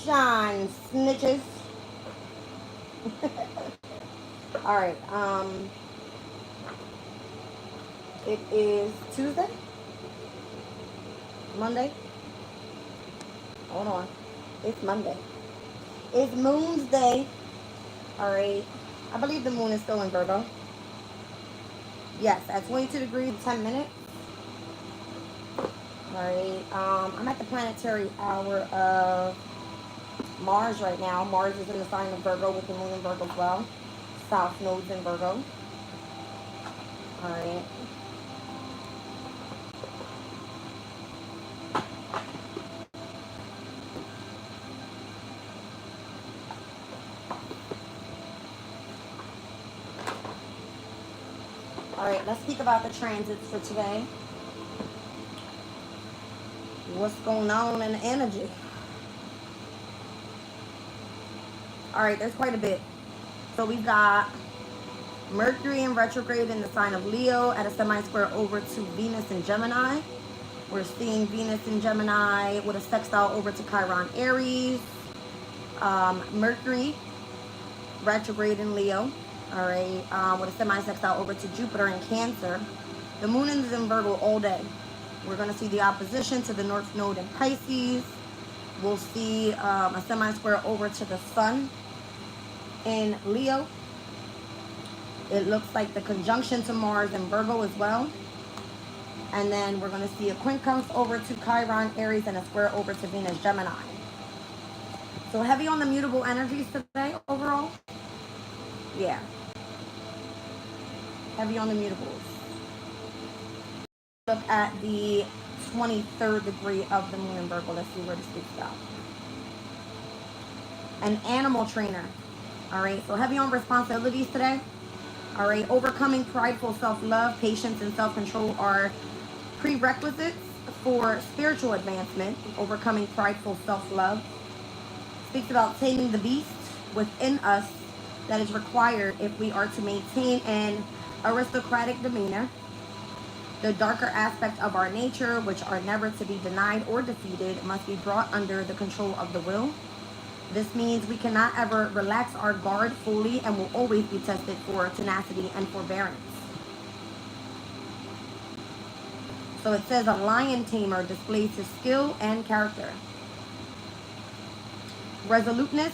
Sunshine, snitches. All right. It is Tuesday, Monday. Hold on. It's Monday. It's Moon's Day. All right. I believe the moon is still in Virgo. Yes, at 22 degrees, 10 minutes. All right. I'm at the planetary hour of Mars right now. Mars is in the sign of Virgo with the moon in Virgo as well. South node's in Virgo. All right. All right, let's speak about the transits for today. What's going on in the energy? All right, there's quite a bit. So we've got Mercury in retrograde in the sign of Leo at a semi-square over to Venus in Gemini. We're seeing Venus in Gemini with a sextile over to Chiron Aries. Mercury retrograde in Leo. All right, with a semi-sextile over to Jupiter in Cancer. The moon is in Virgo all day. We're going to see the opposition to the North Node in Pisces. We'll see a semi-square over to the Sun in Leo. It looks like the conjunction to Mars in Virgo as well. And then we're going to see a quincunx over to Chiron Aries and a square over to Venus Gemini. So heavy on the mutable energies today overall. Yeah. Heavy on the mutables. Look at the 23rd degree of the moon in Virgo. Let's see where this speaks about. An animal trainer. All right, so heavy on responsibilities today. All right, overcoming prideful self-love, patience, and self-control are prerequisites for spiritual advancement. Overcoming prideful self-love speaks about taming the beast within us that is required if we are to maintain an aristocratic demeanor. The darker aspect of our nature, which are never to be denied or defeated, must be brought under the control of the will. This means we cannot ever relax our guard fully and will always be tested for tenacity and forbearance. So it says a lion tamer displays his skill and character. Resoluteness,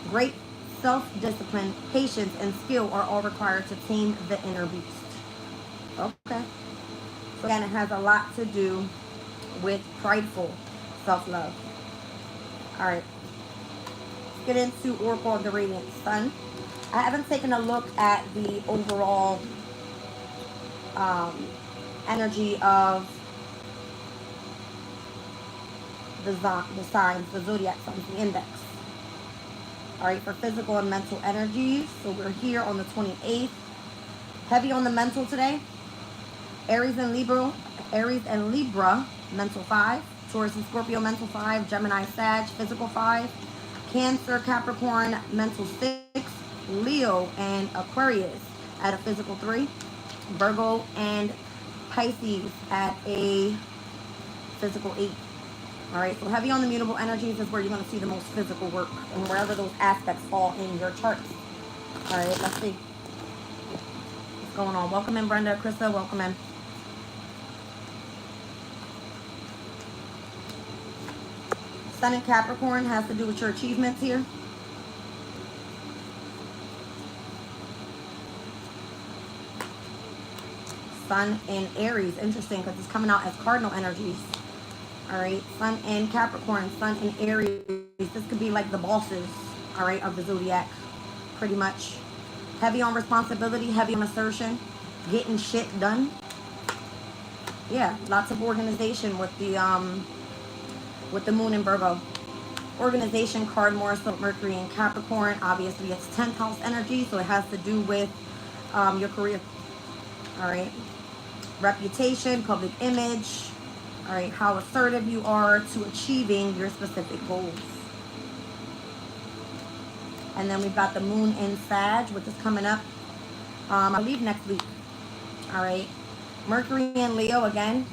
great self-discipline, patience, and skill are all required to tame the inner beast. Okay. So again, it has a lot to do with prideful self-love. All right. Let's get into Oracle of the Radiant Sun. I haven't taken a look at the overall energy of the signs, the zodiac signs, the index. All right, for physical and mental energies. So we're here on the 28th. Heavy on the mental today. Aries and Libra, mental 5. Taurus and Scorpio, mental 5. Gemini, Sag, physical 5. Cancer, Capricorn, mental 6. Leo and Aquarius at a physical 3. Virgo and Pisces at a physical 8. All right, so heavy on the mutable energies is where you're going to see the most physical work and wherever those aspects fall in your charts. All right, let's see what's going on. Welcome in, Brenda, Krista, welcome in. Sun in Capricorn has to do with your achievements here. Sun in Aries, interesting because it's coming out as cardinal energies. All right, Sun in Capricorn, Sun in Aries. This could be like the bosses, all right, of the zodiac, pretty much. Heavy on responsibility, heavy on assertion, getting shit done. Yeah, lots of organization with the moon in Virgo. Organization card more so Mercury in Capricorn. Obviously, it's 10th house energy, so it has to do with your career. All right, reputation, public image. All right, how assertive you are to achieving your specific goals. And then we've got the moon in Sag, which is coming up, I believe, next week. All right, Mercury in Leo again,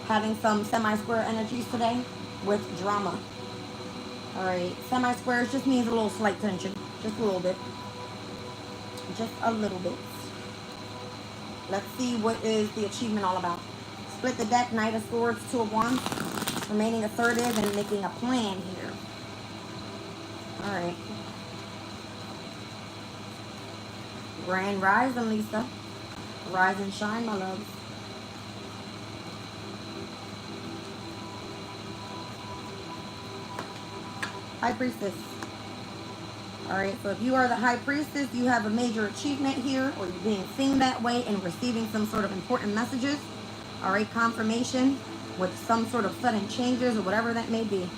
having some semi-square energies today with drama. All right, semi-squares just means a little slight tension. Just a little bit. Just a little bit. Let's see what is the achievement all about. Split the deck, Knight of Swords, Two of Wands. Remaining assertive and making a plan here. All right. Grand Rising, Lisa. Rise and shine, my loves. High Priestess. All right, so if you are the High Priestess, you have a major achievement here, or you're being seen that way and receiving some sort of important messages. All right, confirmation with some sort of sudden changes or whatever that may be.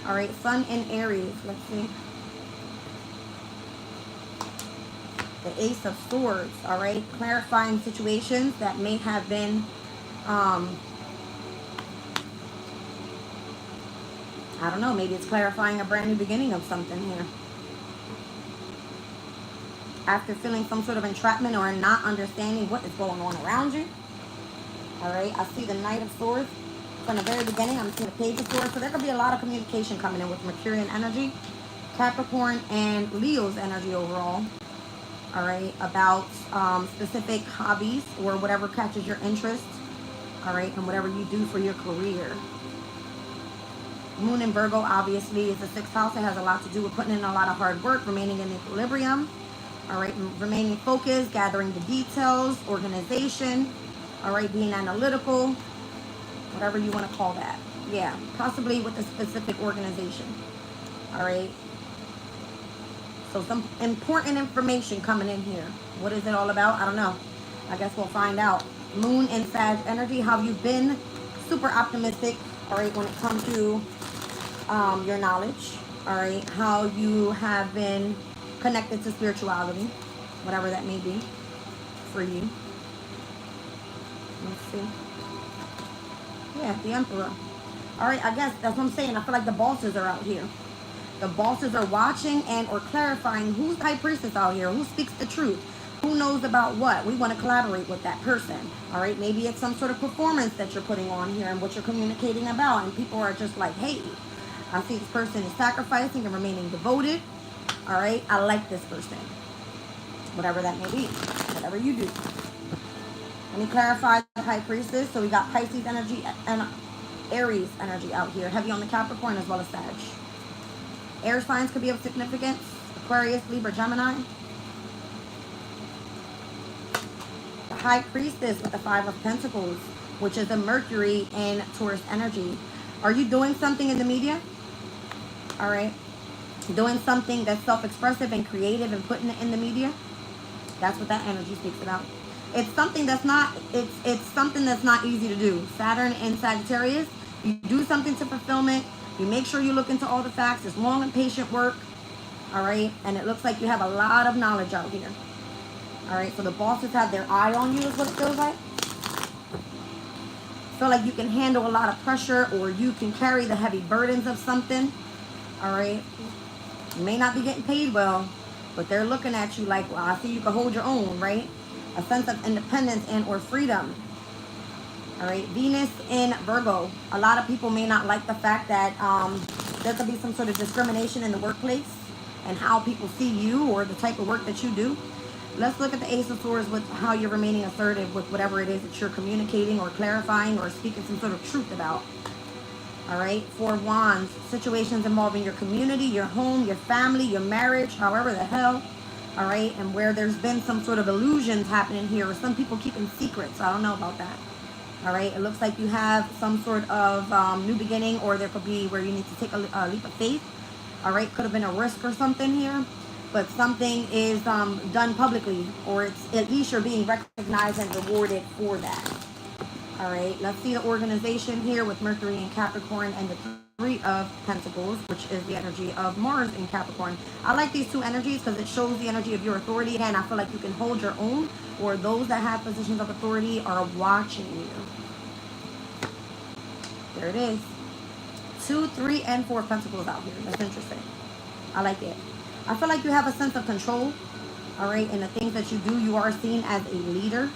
All right, Sun in Aries. Let's see. The Ace of Swords. All right, clarifying situations that may have been I don't know, maybe it's clarifying a brand new beginning of something here. After feeling some sort of entrapment or not understanding what is going on around you. All right, I see the Knight of Swords. From the very beginning, I'm seeing the Page of Swords. So there could be a lot of communication coming in with Mercurian energy, Capricorn, and Leo's energy overall. All right, about specific hobbies or whatever catches your interest. All right, and whatever you do for your career. Moon in Virgo, obviously, is the 6th house. It has a lot to do with putting in a lot of hard work, remaining in equilibrium. All right, remaining focused, gathering the details, organization. All right, being analytical, whatever you want to call that. Yeah, possibly with a specific organization. All right. So some important information coming in here. What is it all about? I don't know. I guess we'll find out. Moon and Sag energy. How you've been super optimistic. All right, when it comes to your knowledge. All right, how you have been connected to spirituality, whatever that may be for you. Let's see. Yeah, the Emperor. All right, I guess that's what I'm saying. I feel like the bosses are out here. The bosses are watching and or clarifying who's the High Priestess out here, who speaks the truth, who knows about what. We want to collaborate with that person. All right, maybe it's some sort of performance that you're putting on here and what you're communicating about, and people are just like, hey, I see this person is sacrificing and remaining devoted. All right, I like this person. Whatever that may be, whatever you do. Let me clarify the High Priestess. So we got Pisces energy and Aries energy out here, heavy on the Capricorn as well as Sag. Air signs could be of significance. Aquarius, Libra, Gemini. The High Priestess with the 5 of Pentacles, which is a Mercury in Taurus energy. Are you doing something in the media? All right. Doing something that's self-expressive and creative and putting it in the media. That's what that energy speaks about. It's something that's not, it's something that's not easy to do. Saturn and Sagittarius, you do something to fulfillment. You make sure you look into all the facts. It's long and patient work. All right. And it looks like you have a lot of knowledge out here. All right. So the bosses have their eye on you is what it feels like. Feel like you can handle a lot of pressure or you can carry the heavy burdens of something. All right. You may not be getting paid well, but they're looking at you like, well, I see you can hold your own, right? A sense of independence and or freedom. All right, Venus in Virgo. A lot of people may not like the fact that there could be some sort of discrimination in the workplace and how people see you or the type of work that you do. Let's look at the Ace of Swords with how you're remaining assertive with whatever it is that you're communicating or clarifying or speaking some sort of truth about. All right, 4 of Wands. Situations involving your community, your home, your family, your marriage, however the hell. All right, and where there's been some sort of illusions happening here or some people keeping secrets. I don't know about that. All right, it looks like you have some sort of new beginning, or there could be where you need to take a leap of faith. All right, could have been a risk or something here, but something is done publicly, or it's at least you're being recognized and rewarded for that. All right, let's see the organization here with Mercury in Capricorn and the 3 of Pentacles, which is the energy of Mars in Capricorn. I like these two energies because it shows the energy of your authority. Again, I feel like you can hold your own, or those that have positions of authority are watching you. There it is. 2, 3, and 4 Pentacles out here. That's interesting. I like it. I feel like you have a sense of control. All right, and the things that you do, you are seen as a leader.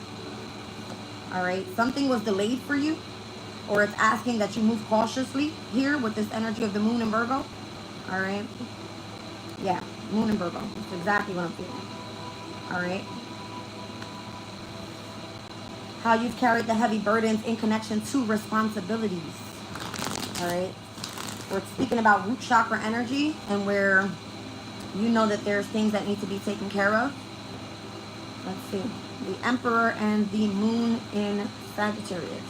All right, something was delayed for you, or it's asking that you move cautiously here with this energy of the Moon in Virgo. All right. Yeah, Moon and Virgo. That's exactly what I'm feeling. All right. How you've carried the heavy burdens in connection to responsibilities. All right. We're speaking about root chakra energy and where you know that there's things that need to be taken care of. Let's see. The Emperor and the Moon in Sagittarius.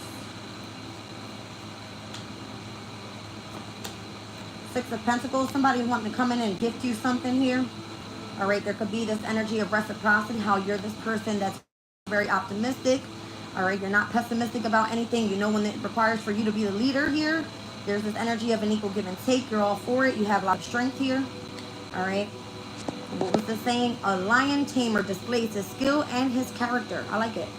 Six of Pentacles. Somebody's wanting to come in and gift you something here. All right. There could be this energy of reciprocity. How you're this person that's very optimistic. All right. You're not pessimistic about anything. You know when it requires for you to be the leader here. There's this energy of an equal give and take. You're all for it. You have a lot of strength here. All right. What was the saying? A lion tamer displays his skill and his character. I like it.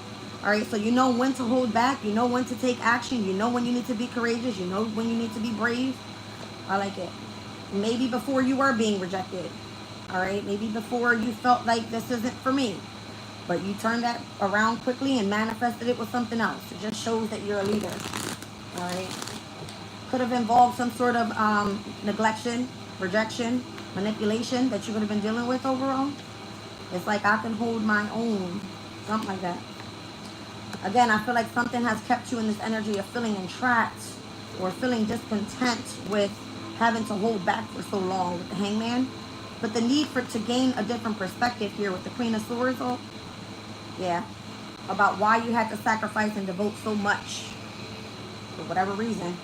All right. So you know when to hold back. You know when to take action. You know when you need to be courageous. You know when you need to be brave. I like it. Maybe before you were being rejected. All right. Maybe before you felt like this isn't for me. But you turned that around quickly and manifested it with something else. It just shows that you're a leader. All right. Could have involved some sort of neglection, rejection, manipulation that you would have been dealing with overall. It's like I can hold my own, something like that. Again, I feel like something has kept you in this energy of feeling entrapped or feeling discontent with having to hold back for so long with the Hangman. But the need to gain a different perspective here with the Queen of Swords, yeah, about why you had to sacrifice and devote so much for whatever reason.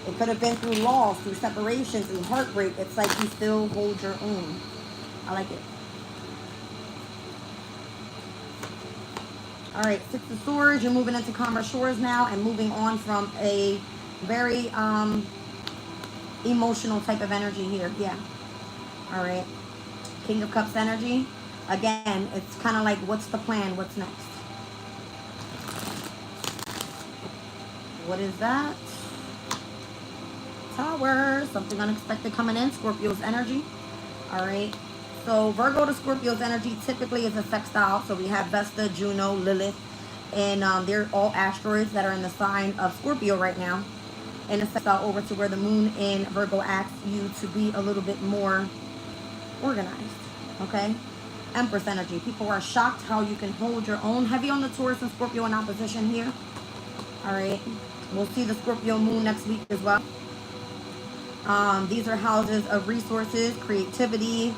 It could have been through loss, through separation, through heartbreak. It's like you still hold your own. I like it. All right, Six of Swords. You're moving into calmer shores now and moving on from a very emotional type of energy here. Yeah. All right. King of Cups energy. Again, it's kind of like, what's the plan? What's next? What is that? Tower. Something unexpected coming in. Scorpio's energy. All right. So Virgo to Scorpio's energy typically is a sextile. So we have Vesta, Juno, Lilith. And they're all asteroids that are in the sign of Scorpio right now. And a sextile over to where the moon in Virgo asks you to be a little bit more organized. Okay. Empress energy. People are shocked how you can hold your own. Heavy on the Taurus and Scorpio in opposition here. All right. We'll see the Scorpio moon next week as well. These are houses of resources, creativity,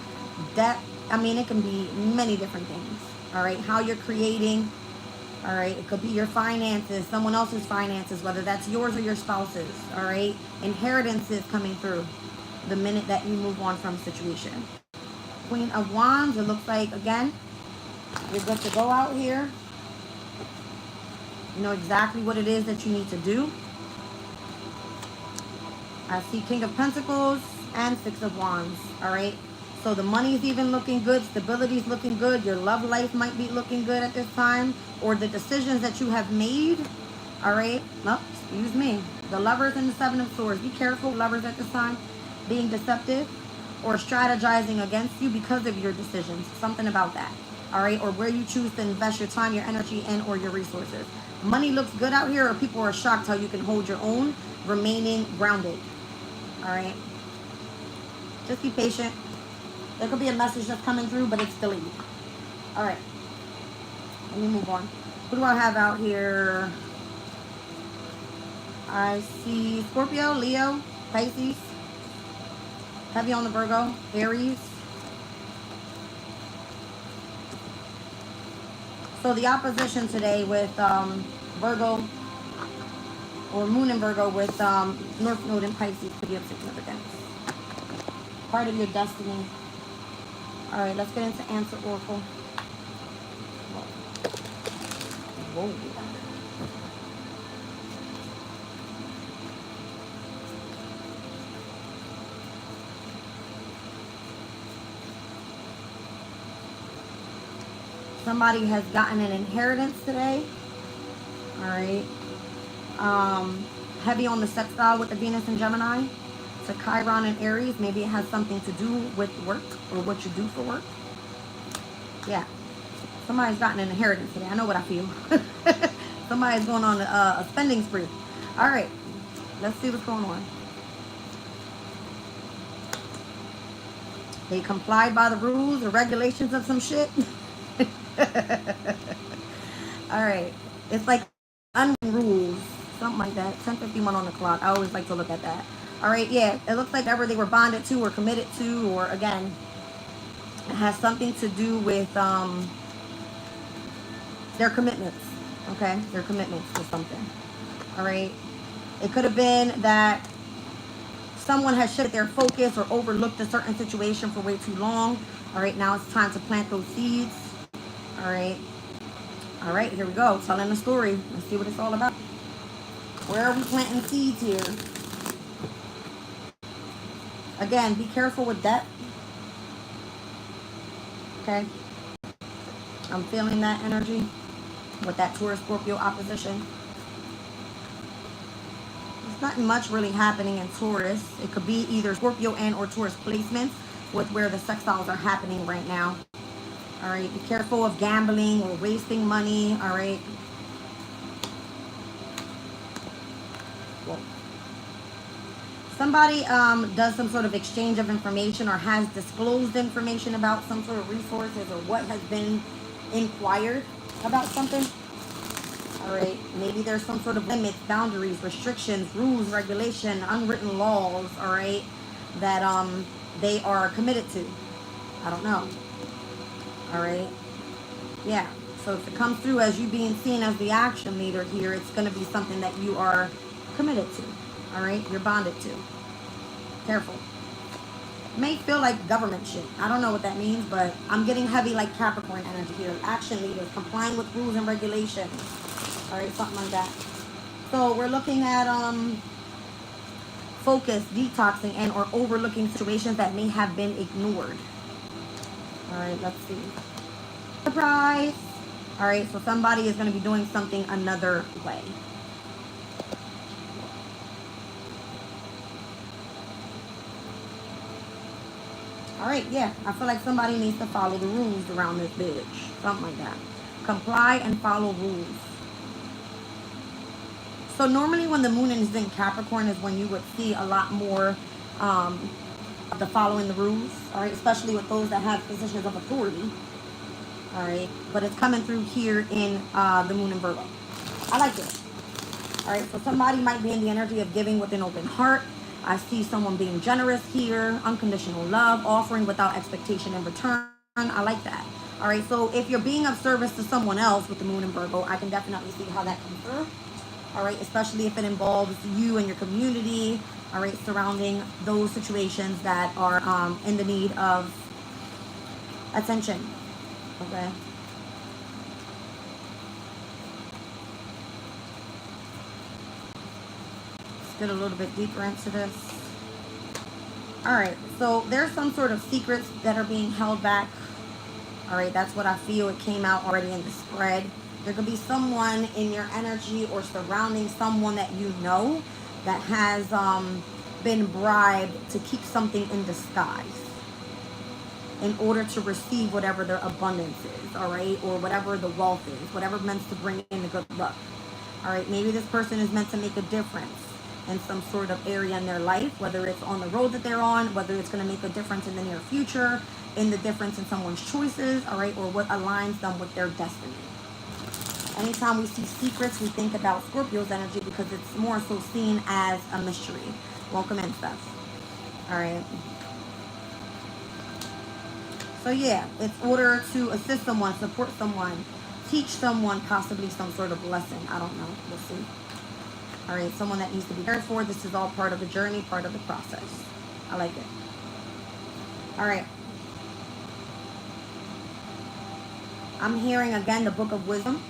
debt. I mean, it can be many different things. All right. How you're creating. All right. It could be your finances, someone else's finances, whether that's yours or your spouse's. All right. Inheritances coming through the minute that you move on from a situation. Queen of Wands. It looks like, again, you're good to go out here. You know exactly what it is that you need to do. I see King of Pentacles and Six of Wands. All right. So the money's even looking good. Stability's looking good. Your love life might be looking good at this time. Or the decisions that you have made. All right. Well, excuse me. The Lovers and the Seven of Swords. Be careful, lovers, at this time. Being deceptive or strategizing against you because of your decisions. Something about that. All right. Or where you choose to invest your time, your energy, and or your resources. Money looks good out here, or people are shocked how you can hold your own, remaining grounded. All right. Just be patient. There could be a message that's coming through, but it's delayed. All right. Let me move on. Who do I have out here? I see Scorpio, Leo, Pisces. Heavy on the Virgo, Aries. So the opposition today with Virgo, or Moon and Virgo with North Node and Pisces could be of significance. Part of your destiny. All right, let's get into Answer Oracle. Whoa. Somebody has gotten an inheritance today. All right. Heavy on the sextile with the Venus and Gemini. To Chiron and Aries. Maybe it has something to do with work or what you do for work. Yeah. Somebody's gotten an inheritance today. I know what I feel. Somebody's going on a spending spree. All right. Let's see what's going on. They complied by the rules or regulations of some shit. All right. It's like unwritten rules, something like that. 10:51 on the clock. I always like to look at that. All right, yeah. It looks like ever they were bonded to or committed to, or again, it has something to do with their commitments. Okay, their commitments to something. All right. It could have been that someone has shifted their focus or overlooked a certain situation for way too long. All right, now it's time to plant those seeds. All right. All right, here we go. Telling the story. Let's see what it's all about. Where are we planting seeds here? Again, be careful with that. Okay. I'm feeling that energy with that Taurus Scorpio opposition. There's not much really happening in Taurus. It could be either Scorpio and or Taurus placements with where the sextiles are happening right now. All right, be careful of gambling or wasting money. All right. Whoa. Somebody does some sort of exchange of information or has disclosed information about some sort of resources or what has been inquired about something. All right, maybe there's some sort of limits, boundaries, restrictions, rules, regulation, unwritten laws, all right, that they are committed to. I don't know. All right. Yeah. So if it comes through as you being seen as the action leader here, it's going to be something that you are committed to. All right. You're bonded to. Careful. It may feel like government shit. I don't know what that means, but I'm getting heavy like Capricorn energy here. Action leaders, complying with rules and regulations. All right. Something like that. So we're looking at focus, detoxing, and or overlooking situations that may have been ignored. All right. Let's see. Surprise. All right, so somebody is going to be doing something another way. All right, yeah, I feel like somebody needs to follow the rules around this bitch. Something like that. Comply and follow rules. So normally when the moon is in Capricorn is when you would see a lot more of the following the rules. All right, especially with those that have positions of authority. All right, but it's coming through here in the moon in Virgo. I like it. All right, so somebody might be in the energy of giving with an open heart. I see someone being generous here, unconditional love, offering without expectation in return. I like that. All right, so if you're being of service to someone else with the moon in Virgo, I can definitely see how that comes through. All right, especially if it involves you and your community. All right, surrounding those situations that are in the need of attention. Okay. Let's get a little bit deeper into this. All right. So there's some sort of secrets that are being held back. All right. That's what I feel. It came out already in the spread. There could be someone in your energy or surrounding someone that you know that has been bribed to keep something in disguise in order to receive whatever their abundance is, all right, or whatever the wealth is, whatever meant to bring in the good luck. All right, maybe this person is meant to make a difference in some sort of area in their life, whether it's on the road that they're on, whether it's going to make a difference in the near future, in the difference in someone's choices, all right, or what aligns them with their destiny. Anytime we see secrets, we think about Scorpio's energy because it's more so seen as a mystery. Welcome in, stuff. All right. So yeah, it's order to assist someone, support someone, teach someone possibly some sort of lesson. I don't know. We'll see. All right, someone that needs to be cared for. This is all part of the journey, part of the process. I like it. All right. I'm hearing again the Book of Wisdom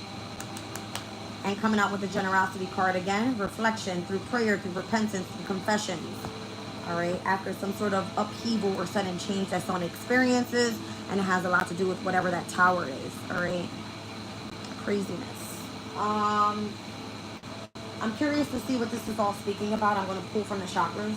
and coming out with the generosity card again. Reflection through prayer, through repentance, through confessions. All right, after some sort of upheaval or sudden change that's on experiences, and it has a lot to do with whatever that tower is. All right, craziness. I'm curious to see what this is all speaking about. I'm going to pull from the chakras.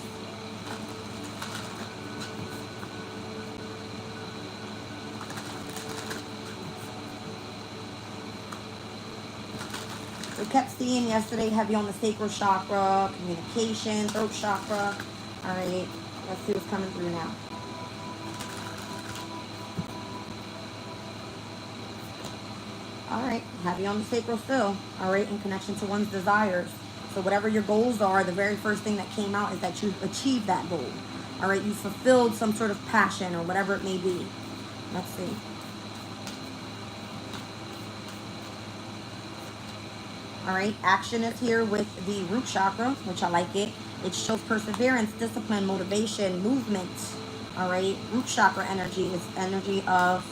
We kept seeing yesterday heavy on the sacral chakra, communication, throat chakra. All right, let's see what's coming through now. All right, heavy on the sacral still. All right, in connection to one's desires. So whatever your goals are, the very first thing that came out is that you achieved that goal. All right, you fulfilled some sort of passion or whatever it may be. Let's see. All right, action is here with the root chakra, which I like it. It shows perseverance, discipline, motivation, movement. All right, root chakra energy is energy of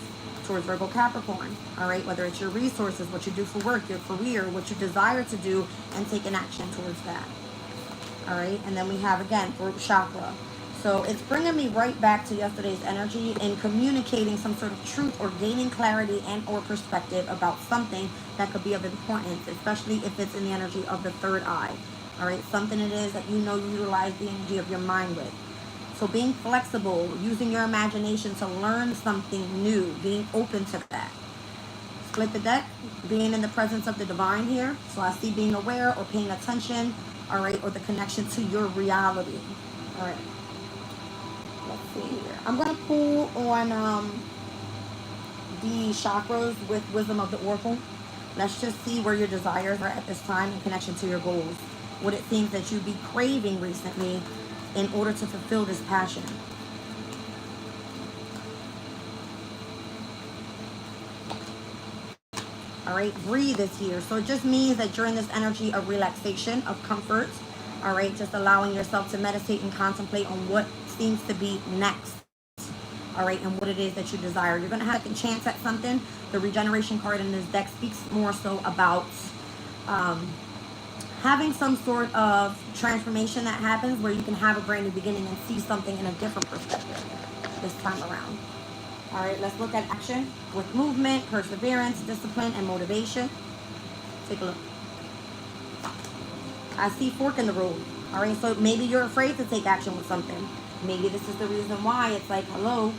towards Virgo Capricorn. All right, whether it's your resources, what you do for work, your career, what you desire to do, and take an action towards that. All right, and then we have again root chakra. So it's bringing me right back to yesterday's energy and communicating some sort of truth or gaining clarity and or perspective about something that could be of importance, especially if it's in the energy of the third eye. All right, something it is that you know you utilize the energy of your mind with. So being flexible, using your imagination to learn something new, being open to that. Split the deck, being in the presence of the divine here. So I see being aware or paying attention, all right, or the connection to your reality. All right. Let's see here. I'm going to pull on the chakras with Wisdom of the Oracle. Let's just see where your desires are at this time in connection to your goals. What it seems that you'd be craving recently in order to fulfill this passion. All right, breathe is here. So it just means that you're in this energy of relaxation, of comfort. All right, just allowing yourself to meditate and contemplate on what seems to be next. All right, and what it is that you desire. You're going to have a chance at something. The regeneration card in this deck speaks more so about having some sort of transformation that happens where you can have a brand new beginning and see something in a different perspective this time around. All right, let's look at action with movement, perseverance, discipline, and motivation. Take a look. I see fork in the road. All right, so maybe you're afraid to take action with something. Maybe this is the reason why it's like, hello,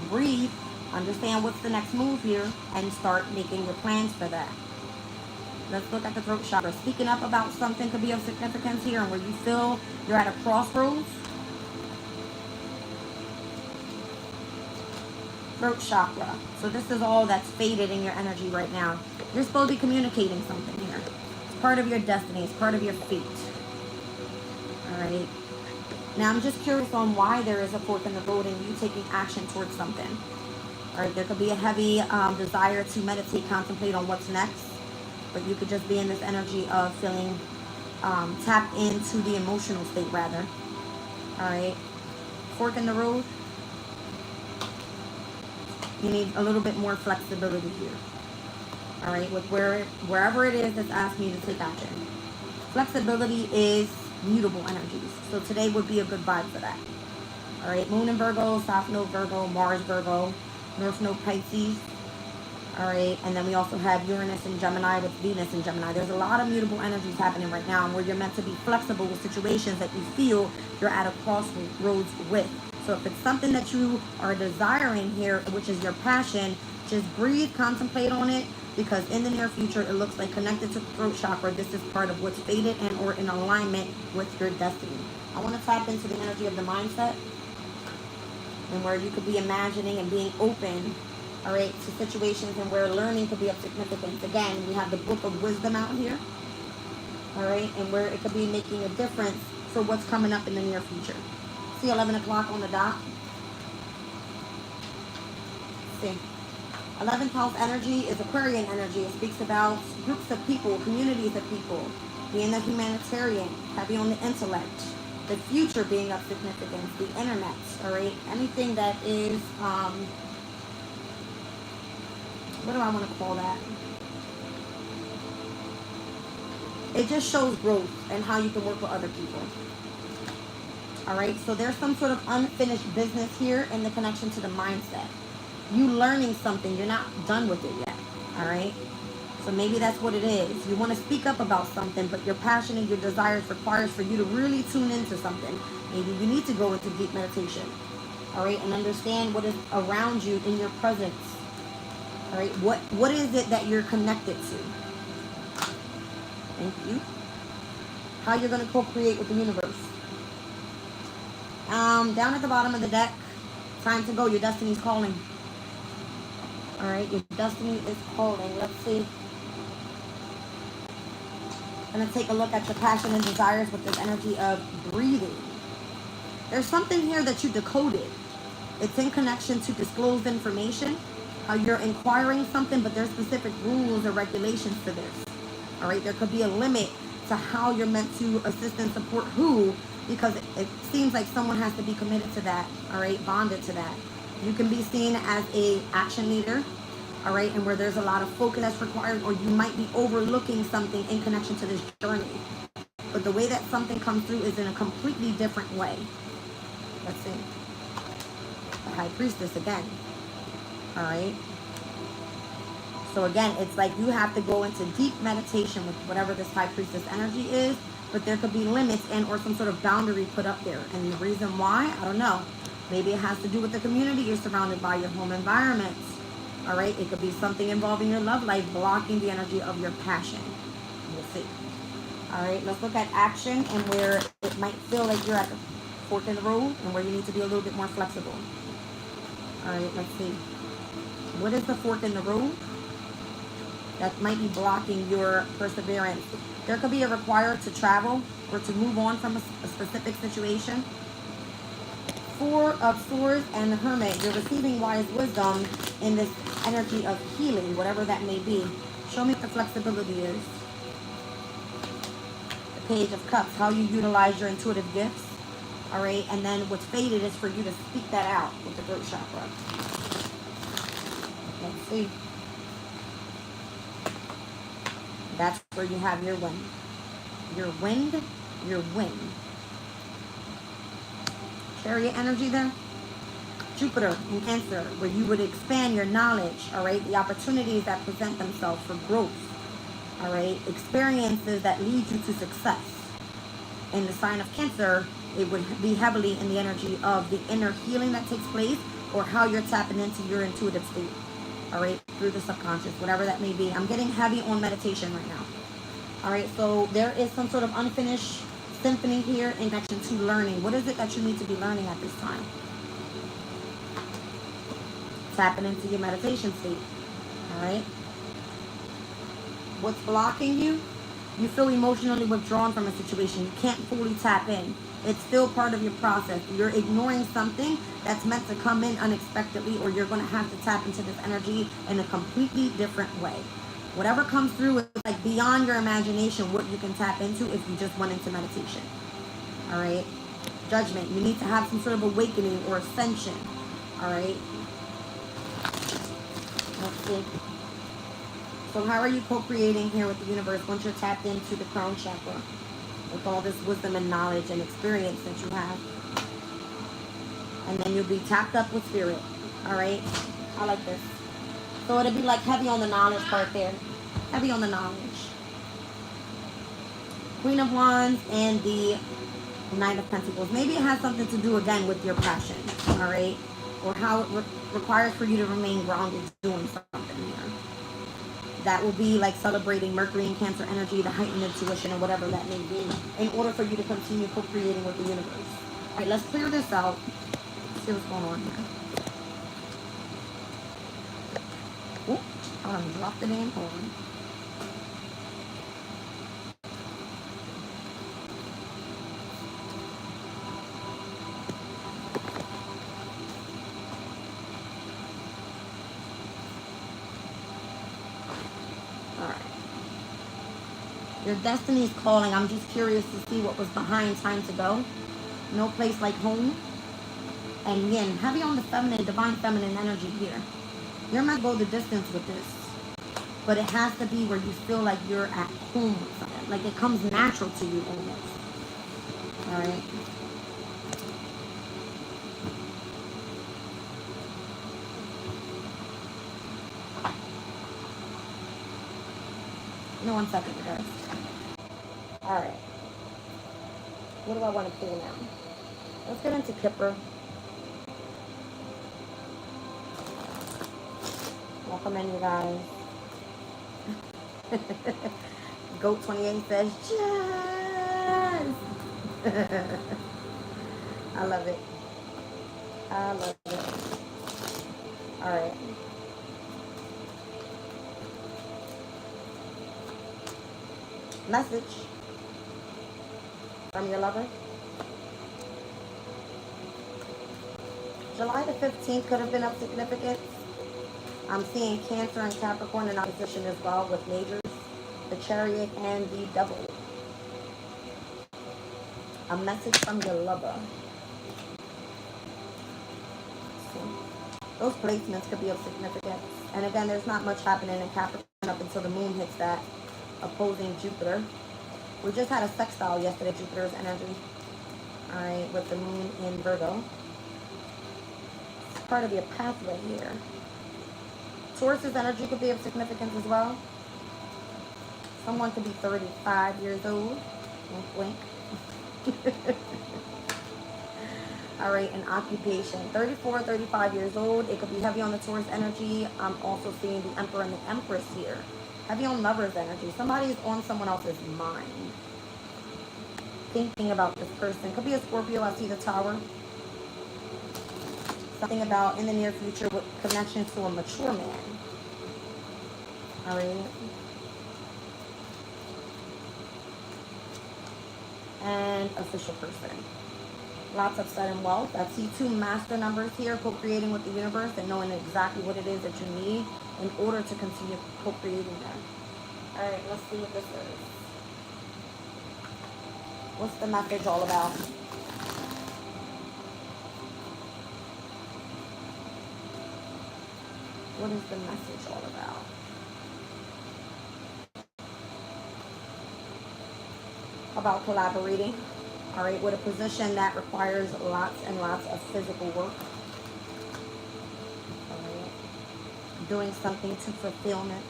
breathe, understand what's the next move here, and start making your plans for that. Let's look at the throat chakra. Speaking up about something could be of significance here, and where you feel you're at a crossroads. Throat chakra. So this is all that's faded in your energy right now. You're supposed to be communicating something here. It's part of your destiny. It's part of your fate. All right. Now I'm just curious on why there is a fork in the road and you taking action towards something. All right. There could be a heavy desire to meditate, contemplate on what's next. But you could just be in this energy of feeling tapped into the emotional state rather. All right. Fork in the road. You need a little bit more flexibility here. All right, with wherever it is that's asking you to take action. Flexibility is mutable energies. So today would be a good vibe for that. All right, Moon in Virgo, South Node Virgo, Mars Virgo, North Node Pisces. All right, and then we also have Uranus in Gemini with Venus in Gemini. There's a lot of mutable energies happening right now where you're meant to be flexible with situations that you feel you're at a crossroads with. So if it's something that you are desiring here, which is your passion, just breathe, contemplate on it, because in the near future, it looks like connected to the throat chakra, this is part of what's fated and or in alignment with your destiny. I want to tap into the energy of the mindset and where you could be imagining and being open, all right, to situations and where learning could be of significance. Again, we have the Book of Wisdom out here, all right, and where it could be making a difference for what's coming up in the near future. See 11 o'clock on the dot. See. 11th house energy is Aquarian energy. It speaks about groups of people, communities of people, being a humanitarian, heavy on the intellect, the future being of significance, the internet, all right? Anything that is, what do I want to call that? It just shows growth and how you can work with other people. All right, so there's some sort of unfinished business here in the connection to the mindset. You learning something, you're not done with it yet, all right? So maybe that's what it is. You want to speak up about something, but your passion and your desires requires for you to really tune into something. Maybe you need to go into deep meditation, all right, and understand what is around you in your presence, all right? What is it that you're connected to? Thank you. How you're going to co-create with the universe. Down at the bottom of the deck, time to go. Your destiny's calling. All All right, your destiny is calling. Let's see. I'm going to take a look at your passion and desires with this energy of breathing. There's something here that you decoded. It's in connection to disclosed information, how you're inquiring something, but there's specific rules or regulations to this. All right, there could be a limit to how you're meant to assist and support who, because it seems like someone has to be committed to that, all right, bonded to that. You can be seen as a action leader, all right, and where there's a lot of focus that's required, or you might be overlooking something in connection to this journey. But the way that something comes through is in a completely different way. Let's see. The High Priestess again. All right. So again, it's like you have to go into deep meditation with whatever this High Priestess energy is, but there could be limits and or some sort of boundary put up there. And the reason why, I don't know. Maybe it has to do with the community you're surrounded by, your home environments. All right. It could be something involving your love life, blocking the energy of your passion. We'll see. All right. Let's look at action and where it might feel like you're at the fork in the road and where you need to be a little bit more flexible. All right. Let's see. What is the fork in the road that might be blocking your perseverance? There could be a require to travel or to move on from a specific situation. Four of Swords and the Hermit. You're receiving wise wisdom in this energy of healing, whatever that may be. Show me what the flexibility is. The Page of Cups. How you utilize your intuitive gifts. All right. And then what's faded is for you to speak that out with the throat chakra. Let's see. That's where you have your wind. Your wind, your wind. Chariot energy there. Jupiter in Cancer, where you would expand your knowledge, all right? The opportunities that present themselves for growth, all right? Experiences that lead you to success. In the sign of Cancer, it would be heavily in the energy of the inner healing that takes place or how you're tapping into your intuitive state, all right? Through the subconscious, whatever that may be. I'm getting heavy on meditation right now. All right, so there is some sort of unfinished symphony here in connection to learning. What is it that you need to be learning at this time? Tapping into your meditation state. All right. What's blocking you? You feel emotionally withdrawn from a situation. You can't fully tap in. It's still part of your process. You're ignoring something that's meant to come in unexpectedly, or you're going to have to tap into this energy in a completely different way. Whatever comes through is like beyond your imagination what you can tap into if you just went into meditation. All right. Judgment. You need to have some sort of awakening or ascension. All right. Let's see. So how are you co-creating here with the universe once you're tapped into the crown chakra with all this wisdom and knowledge and experience that you have? And then you'll be tapped up with spirit. All right. I like this. So it'll be like heavy on the knowledge part there. Heavy on the knowledge. Queen of Wands and the Knight of Pentacles. Maybe it has something to do again with your passion. All right. Or how it requires for you to remain grounded doing something here. That will be like celebrating Mercury and Cancer energy, the heightened intuition or whatever that may be, in order for you to continue co-creating with the universe. All right, let's clear this out. Let's see what's going on here. Oh, I dropped the damn phone. Your destiny is calling. I'm just curious to see what was behind time to go. No place like home. And again, heavy on the feminine, divine feminine energy here. You're meant to go the distance with this. But it has to be where you feel like you're at home with something. Like it comes natural to you almost. All right. No, 1 second, you guys. All right. What do I want to pull now? Let's get into Kipper. Welcome in, you guys. Goat 28 says, yes! I love it. I love it. All right. Message from your lover. July the 15th could have been of significance. I'm seeing Cancer and Capricorn in opposition as well with majors, the Chariot and the Devil. A message from your lover. So, those placements could be of significance. And again, there's not much happening in Capricorn up until the moon hits that opposing Jupiter. We just had a sextile yesterday, Jupiter's energy. All right, with the moon in Virgo. It's part of your pathway here. Taurus's energy could be of significance as well. Someone could be 35 years old. Wink, wink. All right, an occupation. 34, 35 years old. It could be heavy on the Taurus energy. I'm also seeing the Emperor and the Empress here. Heavy on lover's energy. Somebody's on someone else's mind. Thinking about this person. Could be a Scorpio. I see the Tower. Something about in the near future with connection to a mature man. All right. And official person. Lots of sudden wealth. I see 2 master numbers here, co-creating with the universe and knowing exactly what it is that you need in order to continue co-creating that. All right, let's see what this is. What's the message all about? What is the message all about? About collaborating. All right, with a position that requires lots and lots of physical work. All right. Doing something to fulfillment.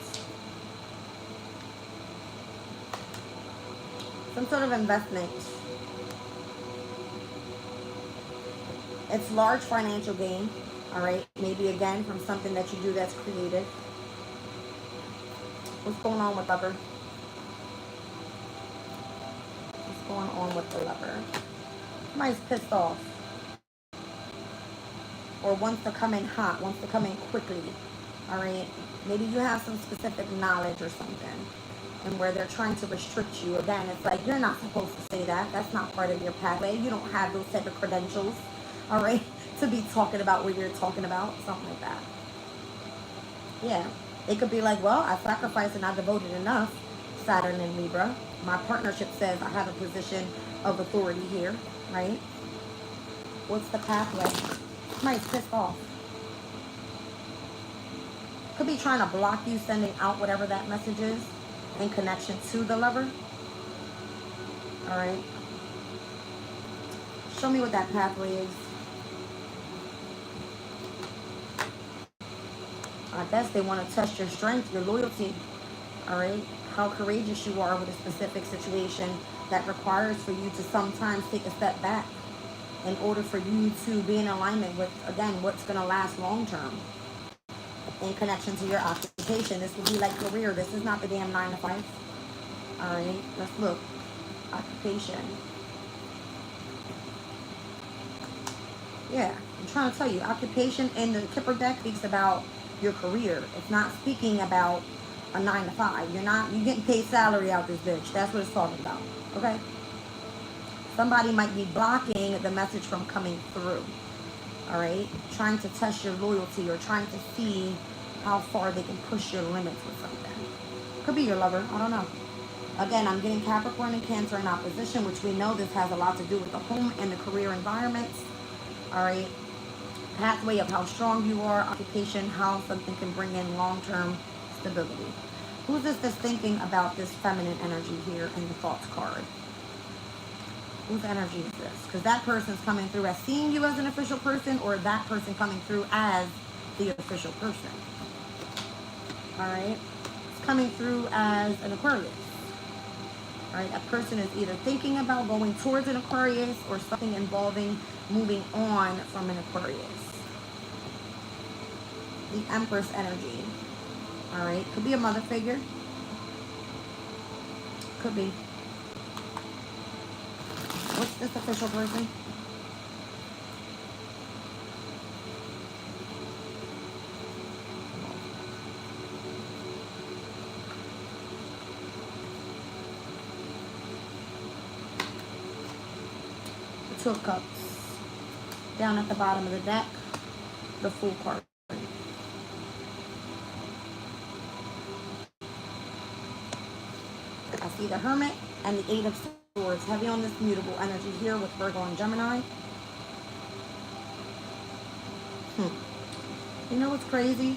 Some sort of investment. It's large financial gain. All right. Maybe again from something that you do that's creative. What's going on with lover? Going on with the lover. Somebody's pissed off. Or wants to come in hot, wants to come in quickly. Alright? Maybe you have some specific knowledge or something. And where they're trying to restrict you. Again, it's like you're not supposed to say that. That's not part of your pathway. You don't have those type of credentials. Alright? To be talking about what you're talking about. Something like that. Yeah. It could be like, well, I sacrificed and I devoted enough. Saturn and Libra. My partnership says I have a position of authority here, right? What's the pathway? Somebody's pissed off. Could be trying to block you sending out whatever that message is in connection to the lover. All right. Show me what that pathway is. I guess they want to test your strength, your loyalty. All right. How courageous you are with a specific situation that requires for you to sometimes take a step back in order for you to be in alignment with, again, what's going to last long term in connection to your occupation. This would be like career. This is not the damn 9 to 5. All right, let's look. Occupation. Yeah, I'm trying to tell you, occupation in the Kipper deck speaks about your career. It's not speaking about a 9 to 5. You're getting paid salary out this bitch. That's what it's talking about. Okay? Somebody might be blocking the message from coming through. All right? Trying to test your loyalty or trying to see how far they can push your limits with something. Could be your lover. I don't know. Again, I'm getting Capricorn and Cancer in opposition, which we know this has a lot to do with the home and the career environments. All right? Pathway of how strong you are, occupation, how something can bring in long-term stability. Who's this that's thinking about this feminine energy here in the thoughts card? Whose energy is this? Because that person's coming through as seeing you as an official person, or that person coming through as the official person. All right? It's coming through as an Aquarius. All right? A person is either thinking about going towards an Aquarius or something involving moving on from an Aquarius. The Empress energy. All right, could be a mother figure. Could be. What's this official person? Two of Cups. Down at the bottom of the deck, the Fool card. I see the Hermit and the Eight of Swords. Heavy on this mutable energy here with Virgo and Gemini. You know what's crazy?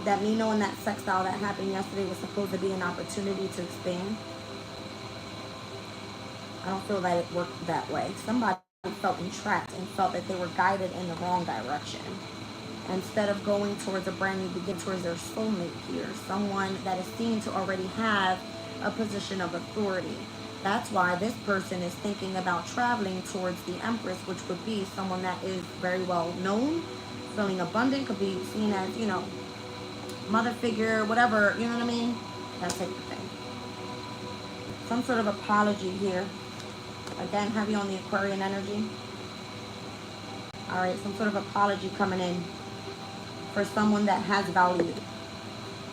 That me knowing that sextile that happened yesterday was supposed to be an opportunity to expand. I don't feel that it worked that way. Somebody felt entrapped and felt that they were guided in the wrong direction. Instead of going towards a brand new beginning, towards their soulmate here, someone that is seen to already have a position of authority. That's why this person is thinking about traveling towards the Empress, which would be someone that is very well known, feeling abundant, could be seen as, you know, mother figure, whatever, you know what I mean? That type of thing. Some sort of apology here. Again, heavy on the Aquarian energy. All right, some sort of apology coming in for someone that has value.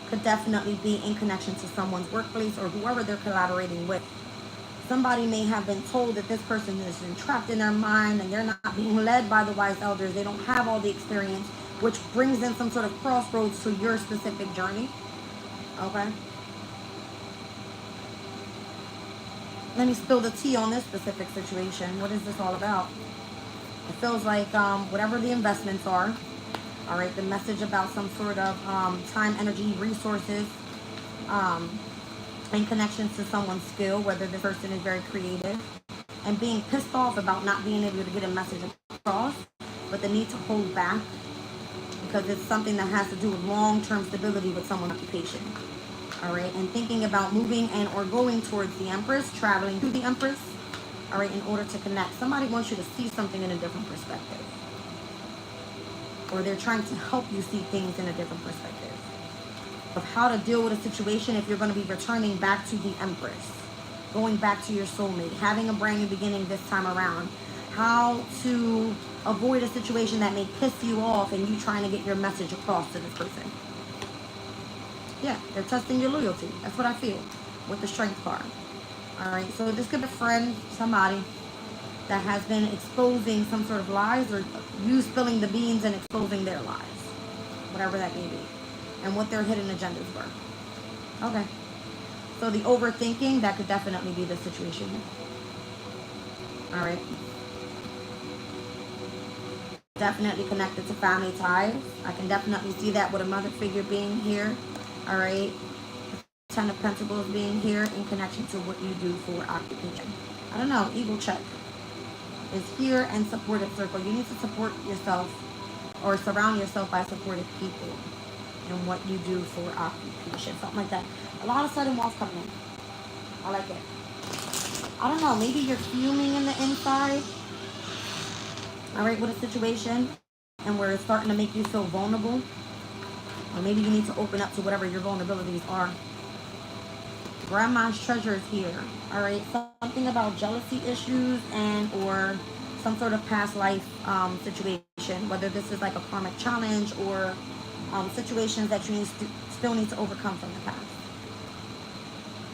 Could definitely be in connection to someone's workplace or whoever they're collaborating with. Somebody may have been told that this person is entrapped in their mind and they're not being led by the wise elders. They don't have all the experience, which brings in some sort of crossroads to your specific journey. Okay. Let me spill the tea on this specific situation. What is this all about? It feels like whatever the investments are, all right, the message about some sort of time, energy, resources, in connection to someone's skill, whether the person is very creative, and being pissed off about not being able to get a message across, but the need to hold back because it's something that has to do with long-term stability with someone's occupation. All right, and thinking about moving and or going towards the Empress, traveling to the Empress, all right, in order to connect. Somebody wants you to see something in a different perspective. Or they're trying to help you see things in a different perspective. Of how to deal with a situation if you're going to be returning back to the Empress. Going back to your soulmate. Having a brand new beginning this time around. How to avoid a situation that may piss you off and you trying to get your message across to this person. Yeah, they're testing your loyalty. That's what I feel with the Strength card. All right, so this could be a friend, somebody that has been exposing some sort of lies or you spilling the beans and exposing their lies. Whatever that may be. And what their hidden agendas were. Okay. So the overthinking, that could definitely be the situation. All right. Definitely connected to family ties. I can definitely see that with a mother figure being here. All right. Ten of Pentacles being here in connection to what you do for occupation. I don't know. Eagle check is here and supportive circle. You need to support yourself or surround yourself by supportive people in what you do for occupation. Something like that. A lot of sudden walls coming in. I like it. I don't know. Maybe you're fuming in the inside. All right, with a situation and where it's starting to make you feel vulnerable. Or maybe you need to open up to whatever your vulnerabilities are. Grandma's treasure is here. All right, something about jealousy issues and or some sort of past life situation. Whether this is like a karmic challenge or situations that you still need to overcome from the past.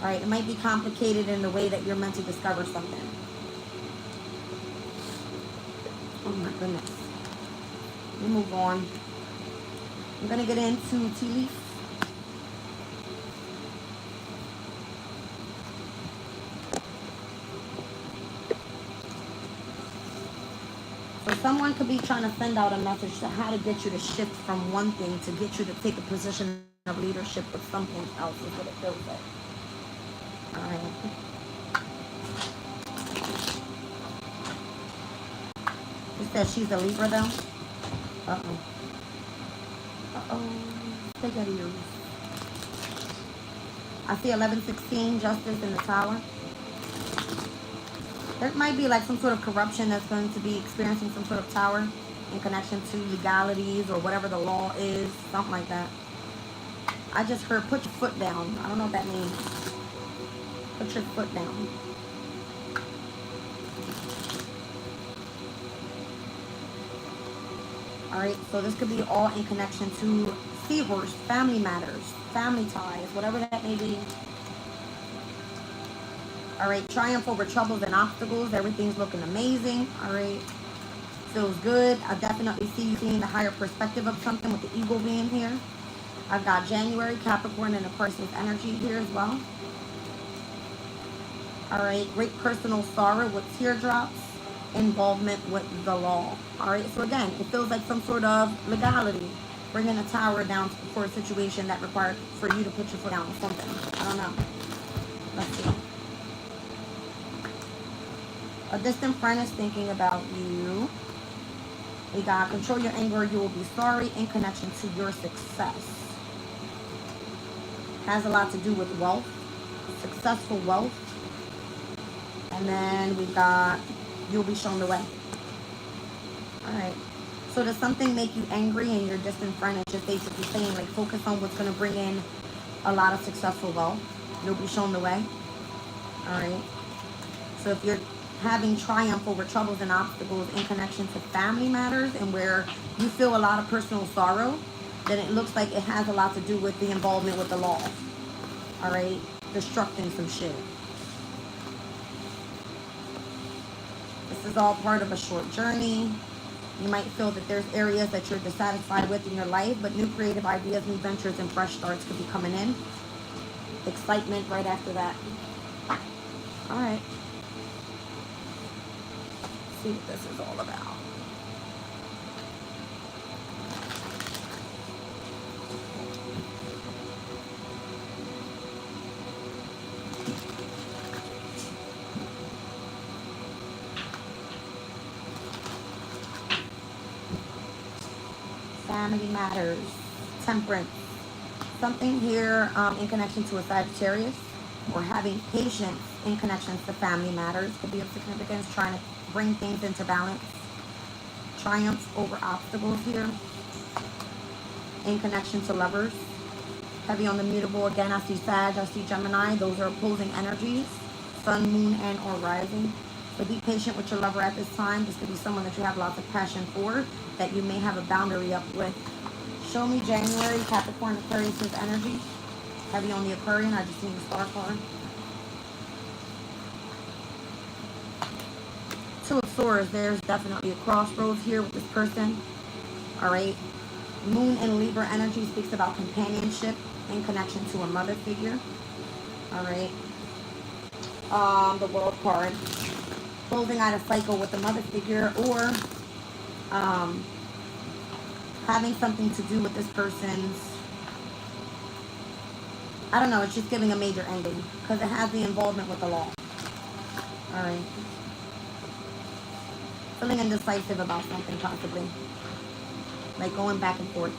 All right, it might be complicated in the way that you're meant to discover something. Oh my goodness. We'll move on. I'm going to get into tea leaf. So someone could be trying to send out a message to how to get you to shift from one thing to get you to take a position of leadership with something else is what it feels like. All right. It says she's a Libra though. Uh-oh. Uh-oh. Take out of yours. I see 1116, Justice in the Tower. There might be like some sort of corruption that's going to be experiencing some sort of tower in connection to legalities or whatever the law is. Something like that. I just heard put your foot down. I don't know what that means. Put your foot down. Alright, so this could be all in connection to seahorse, family matters, family ties, whatever that may be. All right, triumph over troubles and obstacles. Everything's looking amazing. All right, feels good. I definitely see you seeing the higher perspective of something with the eagle being here. I've got January, Capricorn, and a person's energy here as well. All right, great personal sorrow with teardrops, involvement with the law. All right, so again, it feels like some sort of legality, bringing a tower down for a situation that required for you to put your foot down with something. I don't know. Let's see. A distant friend is thinking about you. We got control your anger, you will be sorry, in connection to your success. Has a lot to do with wealth, successful wealth. And then we got, you'll be shown the way. All right. So does something make you angry and your distant friend is just basically saying, like, focus on what's going to bring in a lot of successful wealth. You'll be shown the way. All right. So if you're having triumph over troubles and obstacles in connection to family matters and where you feel a lot of personal sorrow, then it looks like it has a lot to do with the involvement with the law. All right. Destructing some shit. This is all part of a short journey. You might feel that there's areas that you're dissatisfied with in your life, but new creative ideas, new ventures, and fresh starts could be coming in. Excitement right after that. All right. Let's see what this is all about. Family matters, temperance. Something here in connection to a Sagittarius, or having patience in connections to family matters could be of significance, trying to bring things into balance. Triumphs over obstacles here in connection to lovers. Heavy on the mutable. Again, I see Sag, I see Gemini. Those are opposing energies. Sun, moon, and or rising. So be patient with your lover at this time. This could be someone that you have lots of passion for, that you may have a boundary up with. Show me January, Capricorn, Aquarius' energy. Heavy on the Aquarian. I just need a star card. Two of Swords. There's definitely a crossroads here with this person. All right. Moon and Libra energy speaks about companionship in connection to a mother figure. All right. The World card. Closing out a cycle with a mother figure, or having something to do with this person's, I don't know, it's just giving a major ending because it has the involvement with the law. All right. Feeling indecisive about something, possibly. Like going back and forth.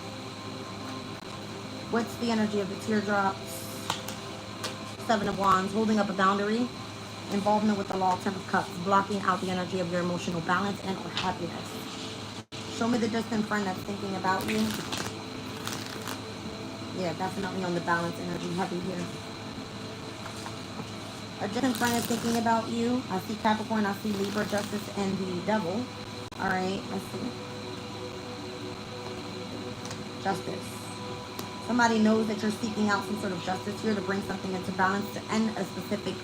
What's the energy of the teardrops? Seven of Wands. Holding up a boundary. Involvement with the law. Ten of Cups. Blocking out the energy of your emotional balance and or happiness. Show me the distant friend that's thinking about you. Yeah, definitely on the balance energy. Heavy here. A distant friend is thinking about you. I see Capricorn. I see Libra, Justice, and the Devil. All right. Let's see. Justice. Somebody knows that you're seeking out some sort of justice here to bring something into balance, to end a specific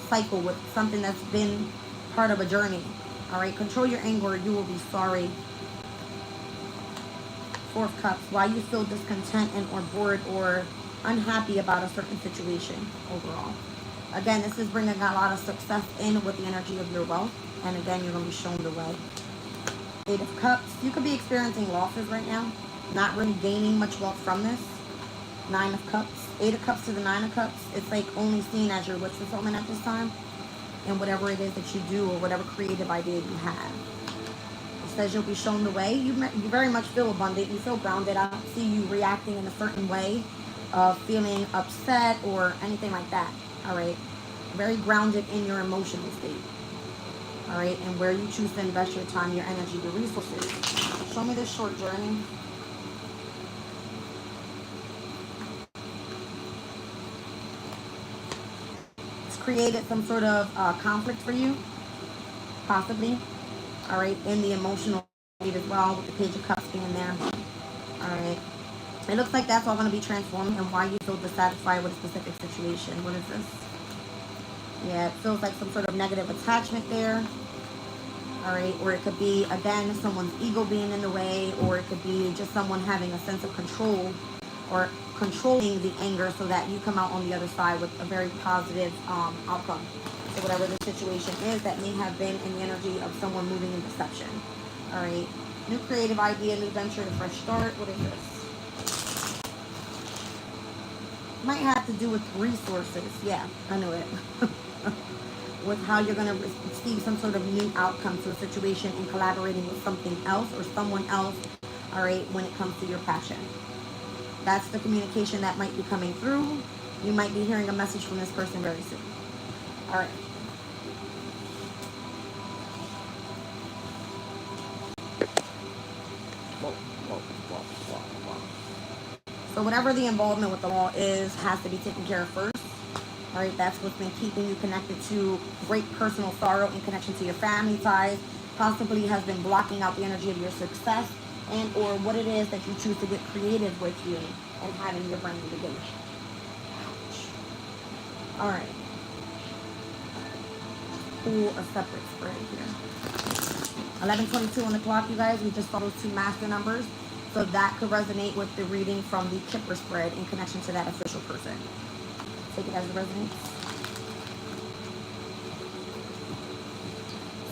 cycle with something that's been part of a journey. All right. Control your anger. You will be sorry. Four of Cups. Why you feel discontent and or bored or unhappy about a certain situation overall. Again, this is bringing a lot of success in with the energy of your wealth. And again, you're going to be shown the way. Eight of Cups. You could be experiencing losses right now. Not really gaining much wealth from this. Nine of Cups. Eight of Cups to the Nine of Cups. It's like only seen as your wish fulfillment at this time. And whatever it is that you do or whatever creative idea you have. It says you'll be shown the way. You very much feel abundant. You feel grounded. I don't see you reacting in a certain way of feeling upset or anything like that. All right. Very grounded in your emotional state. All right. And where you choose to invest your time, your energy, your resources. Show me this short journey. It's created some sort of conflict for you. Possibly. All right. In the emotional state as well, with the Page of Cups being there. All right. It looks like that's all going to be transformed and why you feel dissatisfied with a specific situation. What is this? Yeah, it feels like some sort of negative attachment there. All right, or it could be, again, someone's ego being in the way, or it could be just someone having a sense of control or controlling the anger so that you come out on the other side with a very positive outcome. So whatever the situation is, that may have been in the energy of someone moving in deception. All right, new creative idea, new venture, a fresh start. What is this? Might have to do with resources. Yeah, I knew it. With how you're going to receive some sort of new outcome to a situation and collaborating with something else or someone else, all right, when it comes to your passion. That's the communication that might be coming through. You might be hearing a message from this person very soon. All right. So whatever the involvement with the law is has to be taken care of first. All right, that's what's been keeping you connected to great personal sorrow in connection to your family ties, possibly has been blocking out the energy of your success, and or what it is that you choose to get creative with you and having your brain begin. All right. Pull a separate spread here. 11:22 on the clock, you guys. We just saw those two master numbers. So that could resonate with the reading from the Kipper spread in connection to that official person. Take it as it resonates.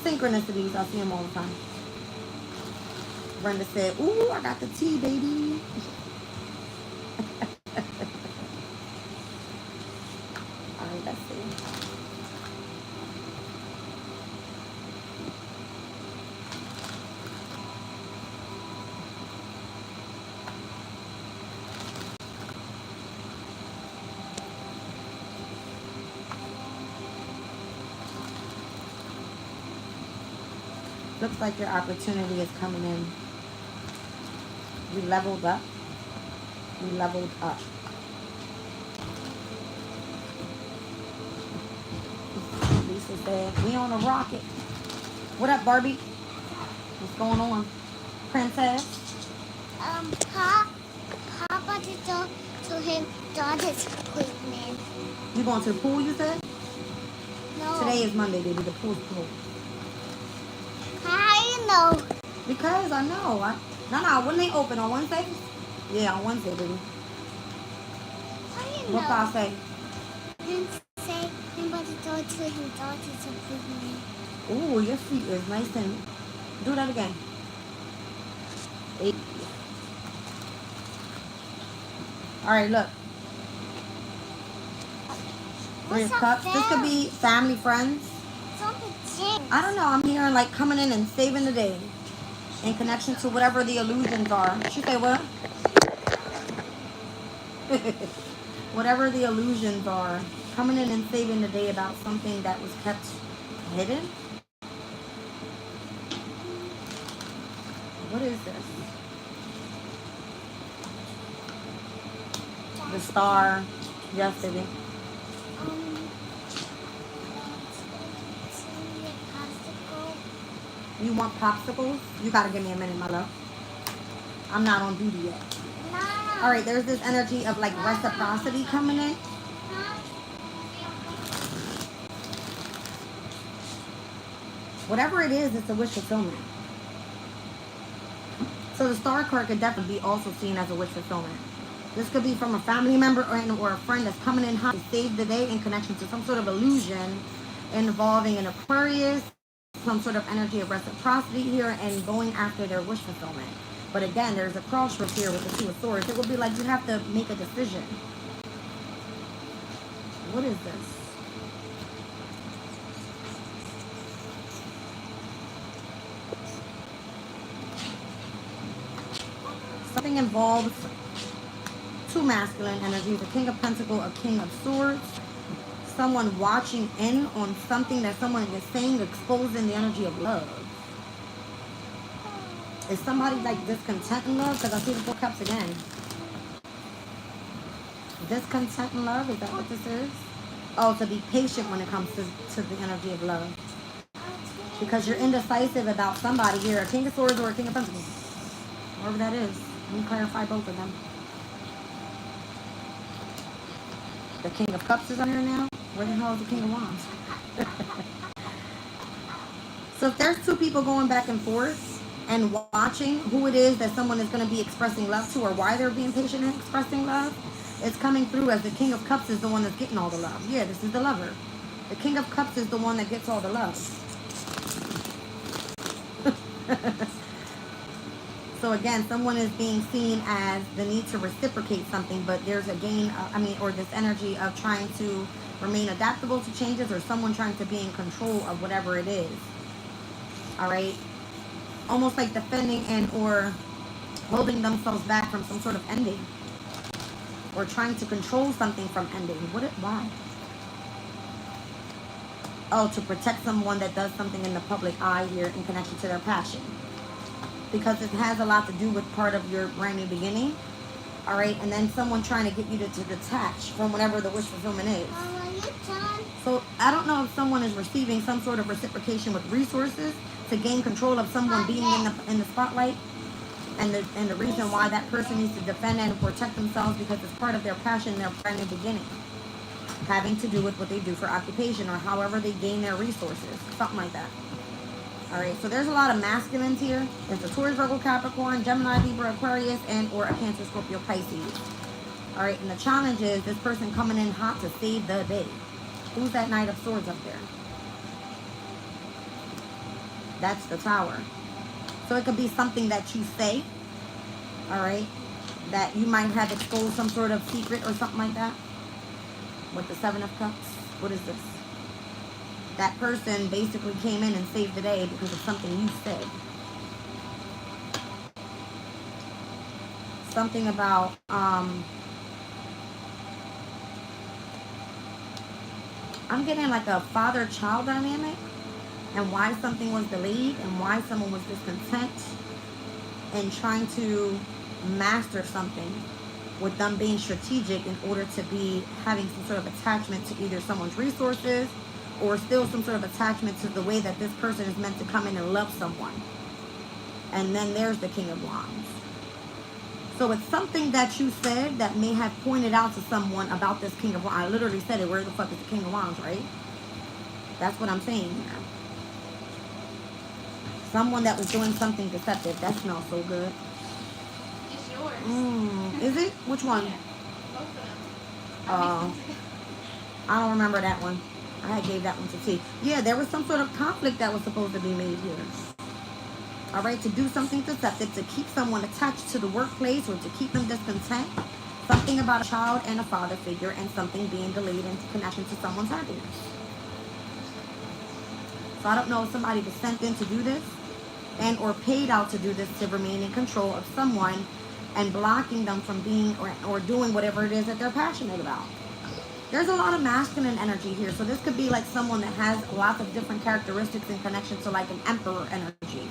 Synchronicities, I see them all the time. Brenda said, ooh, I got the tea, baby. All right, let's see. Looks like your opportunity is coming in. We leveled up. We leveled up. Lisa said, we on a rocket. What up, Barbie? What's going on? Princess? Papa just talk to him daughter's appointment. You going to the pool, you said? No. Today is Monday, baby. The pool's closed. How you know? Because I know. No. When they open on Wednesday? Yeah, on Wednesday, baby. How you What know? I say? Then say somebody talk to him daughter's appointment. Ooh, your feet is nice and... Do that again. 8. All right, look. Three of What's Cups. up This could there? be family, friends. It's on the gym. I don't know. I'm hearing like coming in and saving the day in connection to whatever the illusions are. She say what? Whatever the illusions are, coming in and saving the day about something that was kept hidden. What is this? The star. Yes, baby. You want popsicles? You gotta give me a minute, my love. I'm not on duty yet. All right, there's this energy of like reciprocity coming in. Whatever it is, it's a wish fulfillment. So the star card could definitely be also seen as a wish fulfillment. This could be from a family member or a friend that's coming in hot to save the day in connection to some sort of illusion involving an Aquarius, some sort of energy of reciprocity here and going after their wish fulfillment. But again, there's a crossroads here with the Two of Swords. It will be like you have to make a decision. What is this? Something involves two masculine energies, a King of Pentacles, a King of Swords. Someone watching in on something that someone is saying, exposing the energy of love. Is somebody like discontent in love? Because I see the 4 Cups again. Discontent in love, is that what this is? Oh, to be patient when it comes to the energy of love. Because you're indecisive about somebody here, a King of Swords or a King of Pentacles. Whatever that is. Let me clarify both of them. The King of Cups is on here now. Where the hell is the King of Wands? So if there's two people going back and forth and watching who it is that someone is going to be expressing love to or why they're being patient and expressing love, it's coming through as the King of Cups is the one that's getting all the love. Yeah, this is the lover. The King of Cups is the one that gets all the love. So again, someone is being seen as the need to reciprocate something, but there's a gain, or this energy of trying to remain adaptable to changes, or someone trying to be in control of whatever it is. All right? Almost like defending and or holding themselves back from some sort of ending, or trying to control something from ending. Why? Oh, to protect someone that does something in the public eye here in connection to their passion. Because it has a lot to do with part of your brand new beginning. All right, and then someone trying to get you to detach from whatever the wish fulfillment is. So I don't know if someone is receiving some sort of reciprocation with resources to gain control of someone being in the spotlight, and the reason why that person needs to defend and protect themselves because it's part of their passion, their brand new beginning, having to do with what they do for occupation or however they gain their resources, something like that. All right, so there's a lot of masculines here. There's a Taurus, Virgo, Capricorn, Gemini, Libra, Aquarius, and or a Cancer, Scorpio, Pisces. All right, and the challenge is this person coming in hot to save the day. Who's that Knight of Swords up there? That's the Tower. So it could be something that you say, all right, that you might have exposed some sort of secret or something like that. With the Seven of Cups, what is this? That person basically came in and saved the day because of something you said. Something about, I'm getting like a father-child dynamic and why something was delayed and why someone was discontent and trying to master something with them being strategic in order to be having some sort of attachment to either someone's resources or still some sort of attachment to the way that this person is meant to come in and love someone. And then there's the King of Wands. So it's something that you said that may have pointed out to someone about this King of Wands. I literally said it, where the fuck is the King of Wands, right? That's what I'm saying here. Someone that was doing something deceptive. That smells so good. It's yours. Is it? Which one? Yeah, both of them. I don't remember that one. I gave that one to T. Yeah, there was some sort of conflict that was supposed to be made here. All right, to do something deceptive, to keep someone attached to the workplace or to keep them discontent. Something about a child and a father figure and something being delayed in connection to someone's happiness. So I don't know if somebody was sent in to do this and or paid out to do this to remain in control of someone and blocking them from being or doing whatever it is that they're passionate about. There's a lot of masculine energy here. So this could be like someone that has lots of different characteristics in connection to like an emperor energy.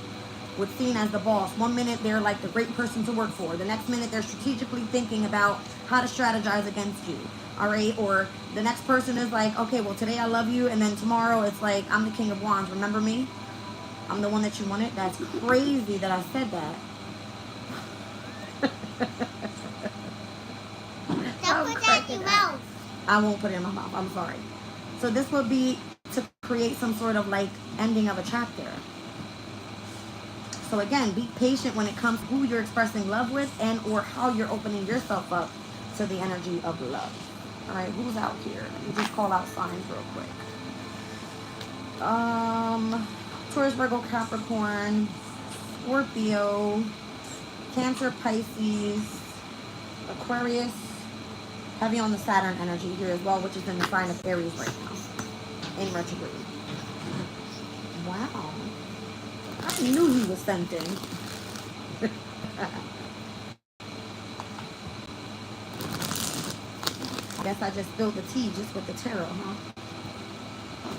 With seen as the boss. One minute they're like the great person to work for. The next minute they're strategically thinking about how to strategize against you. All right? Or the next person is like, okay, well today I love you. And then tomorrow it's like, I'm the King of Wands. Remember me? I'm the one that you wanted. That's crazy that I said that. Don't put that in your mouth. I won't put it in my mouth. I'm sorry. So this would be to create some sort of like ending of a chapter. So again, be patient when it comes to who you're expressing love with and or how you're opening yourself up to the energy of love. All right, who's out here? Let me just call out signs real quick. Taurus, Virgo, Capricorn, Scorpio, Cancer, Pisces, Aquarius. Heavy on the Saturn energy here as well, which is in the sign of Aries right now, in retrograde. Wow. I knew he was sent in. I guess I just spilled the tea just with the tarot, huh?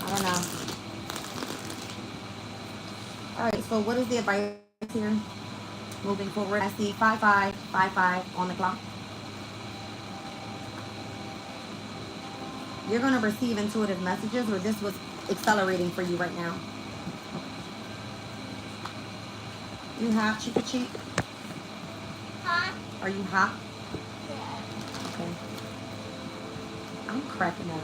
I don't know. Alright, so what is the advice here? Moving forward, I see 5555 on the clock. You're going to receive intuitive messages, or this was accelerating for you right now. You hot, Chica Cheek? Huh? Are you hot? Yeah. Okay. I'm cracking up.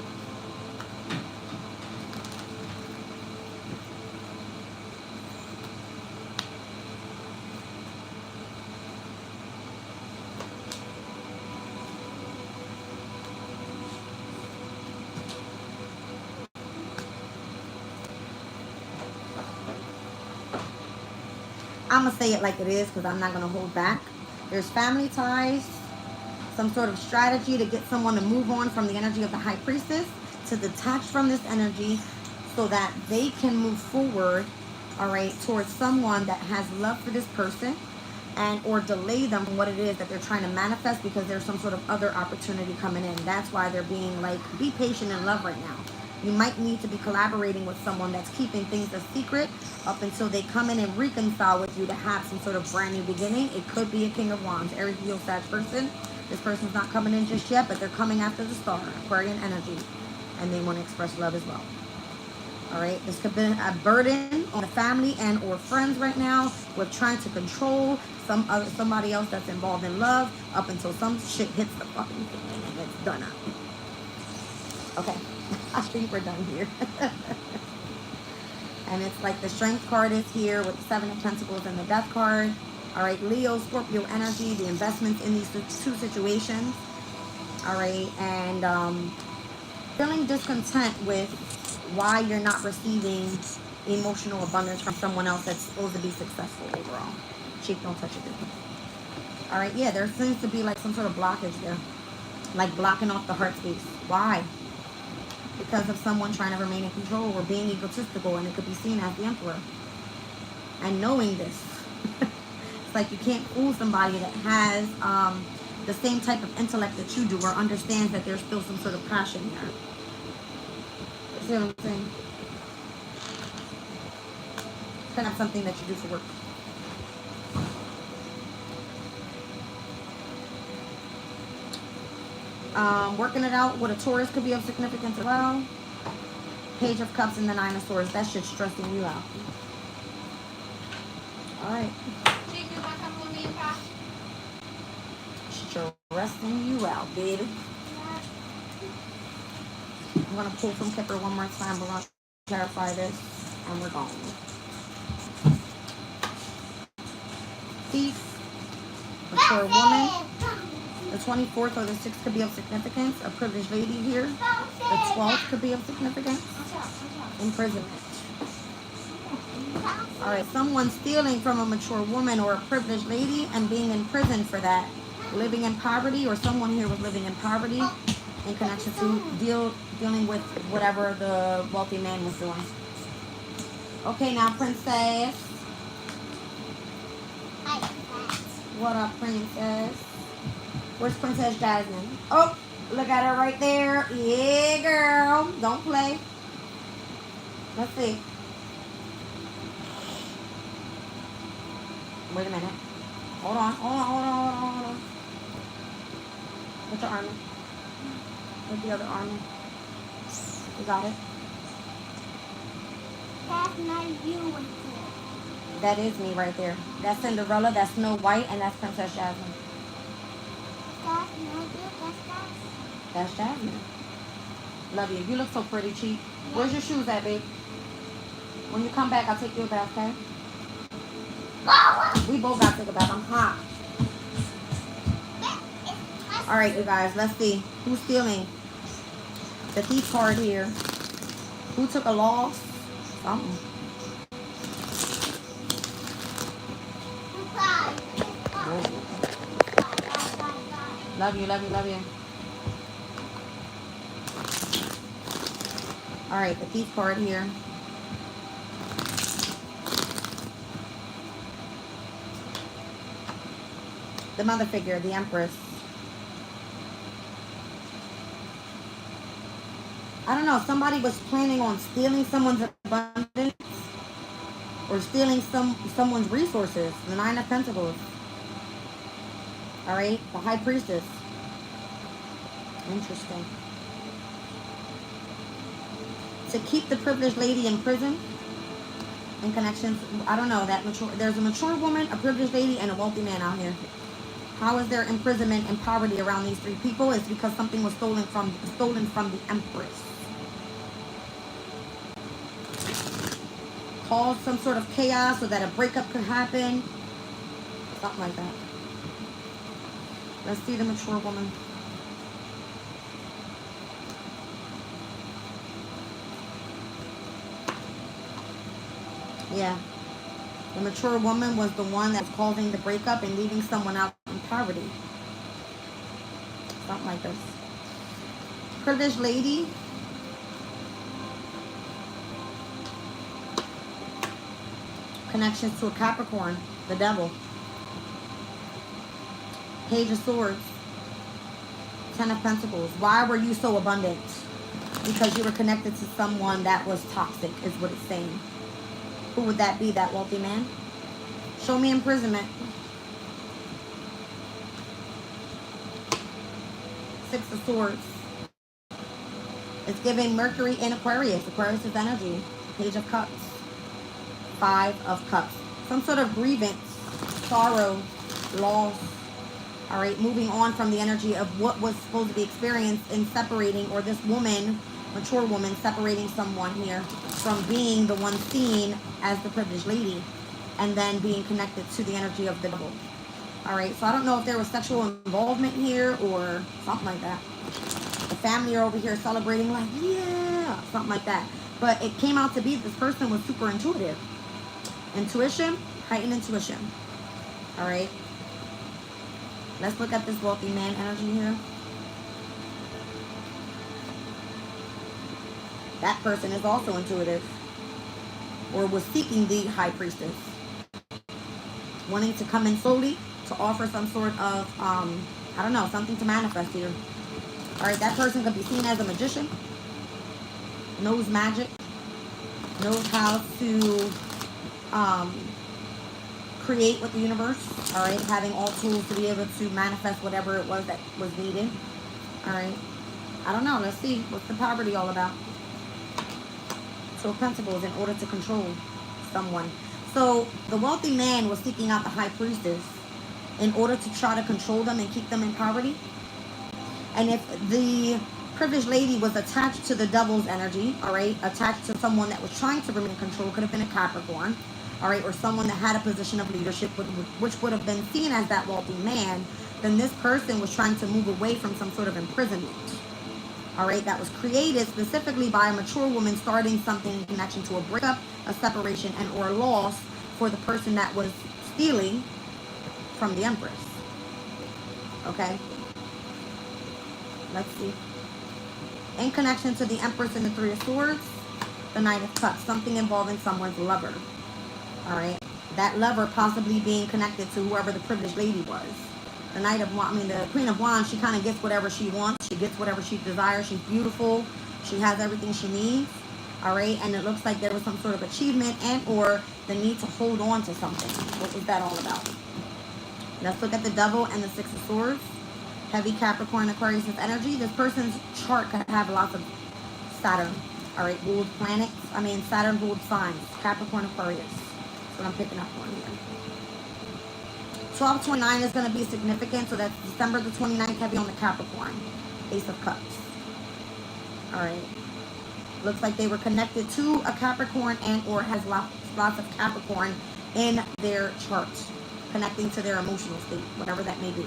I'm going to say it like it is because I'm not going to hold back. There's family ties, some sort of strategy to get someone to move on from the energy of the high priestess, to detach from this energy so that they can move forward, all right, towards someone that has love for this person, and or delay them from what it is that they're trying to manifest because there's some sort of other opportunity coming in. That's why they're being like, be patient in love right now. You might need to be collaborating with someone that's keeping things a secret up until they come in and reconcile with you to have some sort of brand new beginning. It could be a King of Wands, Aries, Leo, Sag person. This person's not coming in just yet, but they're coming after the star, Aquarian energy, and they want to express love as well. All right, this could be a burden on the family and or friends right now with trying to control somebody else that's involved in love up until some shit hits the fucking thing and it's done up. Okay, I think we're done here. And it's like the Strength card is here with the Seven of Pentacles and the Death card. All right, Leo, Scorpio energy, the investments in these two situations. All right, and feeling discontent with why you're not receiving emotional abundance from someone else that's supposed to be successful overall. Cheek, don't touch it. All right, yeah, there seems to be like some sort of blockage there, like blocking off the heart space. Why? Because of someone trying to remain in control or being egotistical, and it could be seen as the Emperor. And knowing this, it's like you can't fool somebody that has the same type of intellect that you do, or understands that there's still some sort of passion there. You see what I'm saying? It's kind of something that you do for work. Working it out with a Taurus could be of significance as well. Page of Cups and the Nine of Swords. That shit's stressing you out. Alright. Chick, you want to come with me and Pop? Stressing you out, baby. I'm going to pull from Kipper one more time. We're going to clarify this. And we're going. Thief. Mature woman. The 24th or the 6th could be of significance. A privileged lady here. The 12th could be of significance. Imprisonment. Alright, someone stealing from a mature woman or a privileged lady and being in prison for that. Living in poverty, or someone here was living in poverty in connection to dealing with whatever the wealthy man was doing. Okay, now princess. What up, princess? Where's Princess Jasmine? Oh, look at her right there. Yeah, girl. Don't play. Let's see. Wait a minute. Hold on. What's your armor? Where's the other armor? You got it? That's not you. That is me right there. That's Cinderella, that's Snow White, and that's Princess Jasmine. That's not you. That's Jasmine. Love you. You look so pretty, Cheek. Where's your shoes at, babe? When you come back, I'll take you a bath, okay? We both got to take a bath. I'm hot. All right, you guys. Let's see. Who's stealing? The Thief card here. Who took a loss? Something. Love you. All right, the Thief card here. The mother figure, the Empress. I don't know, somebody was planning on stealing someone's abundance or stealing someone's resources. The Nine of Pentacles. All right, the High Priestess. Interesting. To keep the privileged lady in prison in connections, I don't know, there's a mature woman, a privileged lady, and a wealthy man out here. How is there imprisonment and poverty around these three people? It's because something was stolen from the Empress. Caused some sort of chaos so that a breakup could happen. Something like that. Let's see the mature woman. Yeah. The mature woman was the one that was causing the breakup and leaving someone out in poverty. Something like this. Privileged lady. Connections to a Capricorn, the devil. Page of Swords. Ten of Pentacles. Why were you so abundant? Because you were connected to someone that was toxic, is what it's saying. Who would that be, that wealthy man? Show me imprisonment. Six of Swords. It's giving Mercury in Aquarius. Aquarius is energy. Page of Cups. Five of Cups. Some sort of grievance, sorrow, loss. All right, moving on from the energy of what was supposed to be experienced in separating, or this woman, mature woman, separating someone here from being the one seen as the privileged lady and then being connected to the energy of the devil. All right, so I don't know if there was sexual involvement here or something like that. The family are over here celebrating like, yeah, something like that. But it came out to be this person was super intuitive. Intuition, heightened intuition. All right. Let's look at this wealthy man energy here. That person is also intuitive, or was seeking the high priestess, wanting to come in slowly to offer some sort of, I don't know, something to manifest here. All right, that person could be seen as a magician, knows magic, knows how to create with the universe. All right, having all tools to be able to manifest whatever it was that was needed. All right, I don't know. Let's see. What's the poverty all about? Two of Pentacles, in order to control someone. So the wealthy man was seeking out the high priestess in order to try to control them and keep them in poverty. And if the privileged lady was attached to the devil's energy, all right, attached to someone that was trying to remain in control, could have been a Capricorn, all right, or someone that had a position of leadership, which would have been seen as that wealthy man, then this person was trying to move away from some sort of imprisonment, all right, that was created specifically by a mature woman starting something in connection to a breakup, a separation, and or a loss for the person that was stealing from the Empress. Okay, let's see. In connection to the Empress and the Three of Swords, the Knight of Cups, something involving someone's lover. All right, that lover possibly being connected to whoever the privileged lady was. The Knight of Wands, the Queen of Wands, she kind of gets whatever she wants. She gets whatever she desires. She's beautiful. She has everything she needs. All right, and it looks like there was some sort of achievement and or the need to hold on to something. What was that all about? Let's look at the Devil and the Six of Swords. Heavy Capricorn, Aquarius energy. This person's chart could have lots of Saturn. All right, ruled planets. Saturn ruled signs. Capricorn, Aquarius. That's what I'm picking up on here. 12/29 is going to be significant. So that's December the 29th, heavy on the Capricorn. Ace of Cups. All right. Looks like they were connected to a Capricorn and or has lots of Capricorn in their chart, connecting to their emotional state, whatever that may be.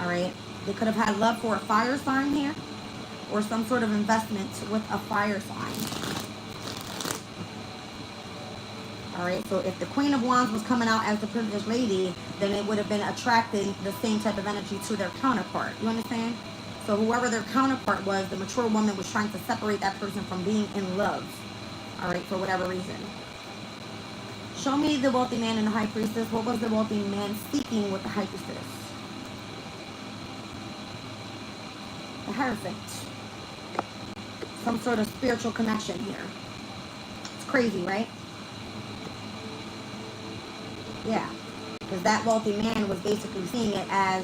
All right. They could have had love for a fire sign here, or some sort of investment with a fire sign. All right, so if the Queen of Wands was coming out as the privileged lady, then it would have been attracting the same type of energy to their counterpart. You understand? So whoever their counterpart was, the mature woman was trying to separate that person from being in love. All right, for whatever reason. Show me the wealthy man and the high priestess. What was the wealthy man seeking with the high priestess? The Hierophant. Some sort of spiritual connection here. It's crazy, right? Yeah, because that wealthy man was basically seeing it as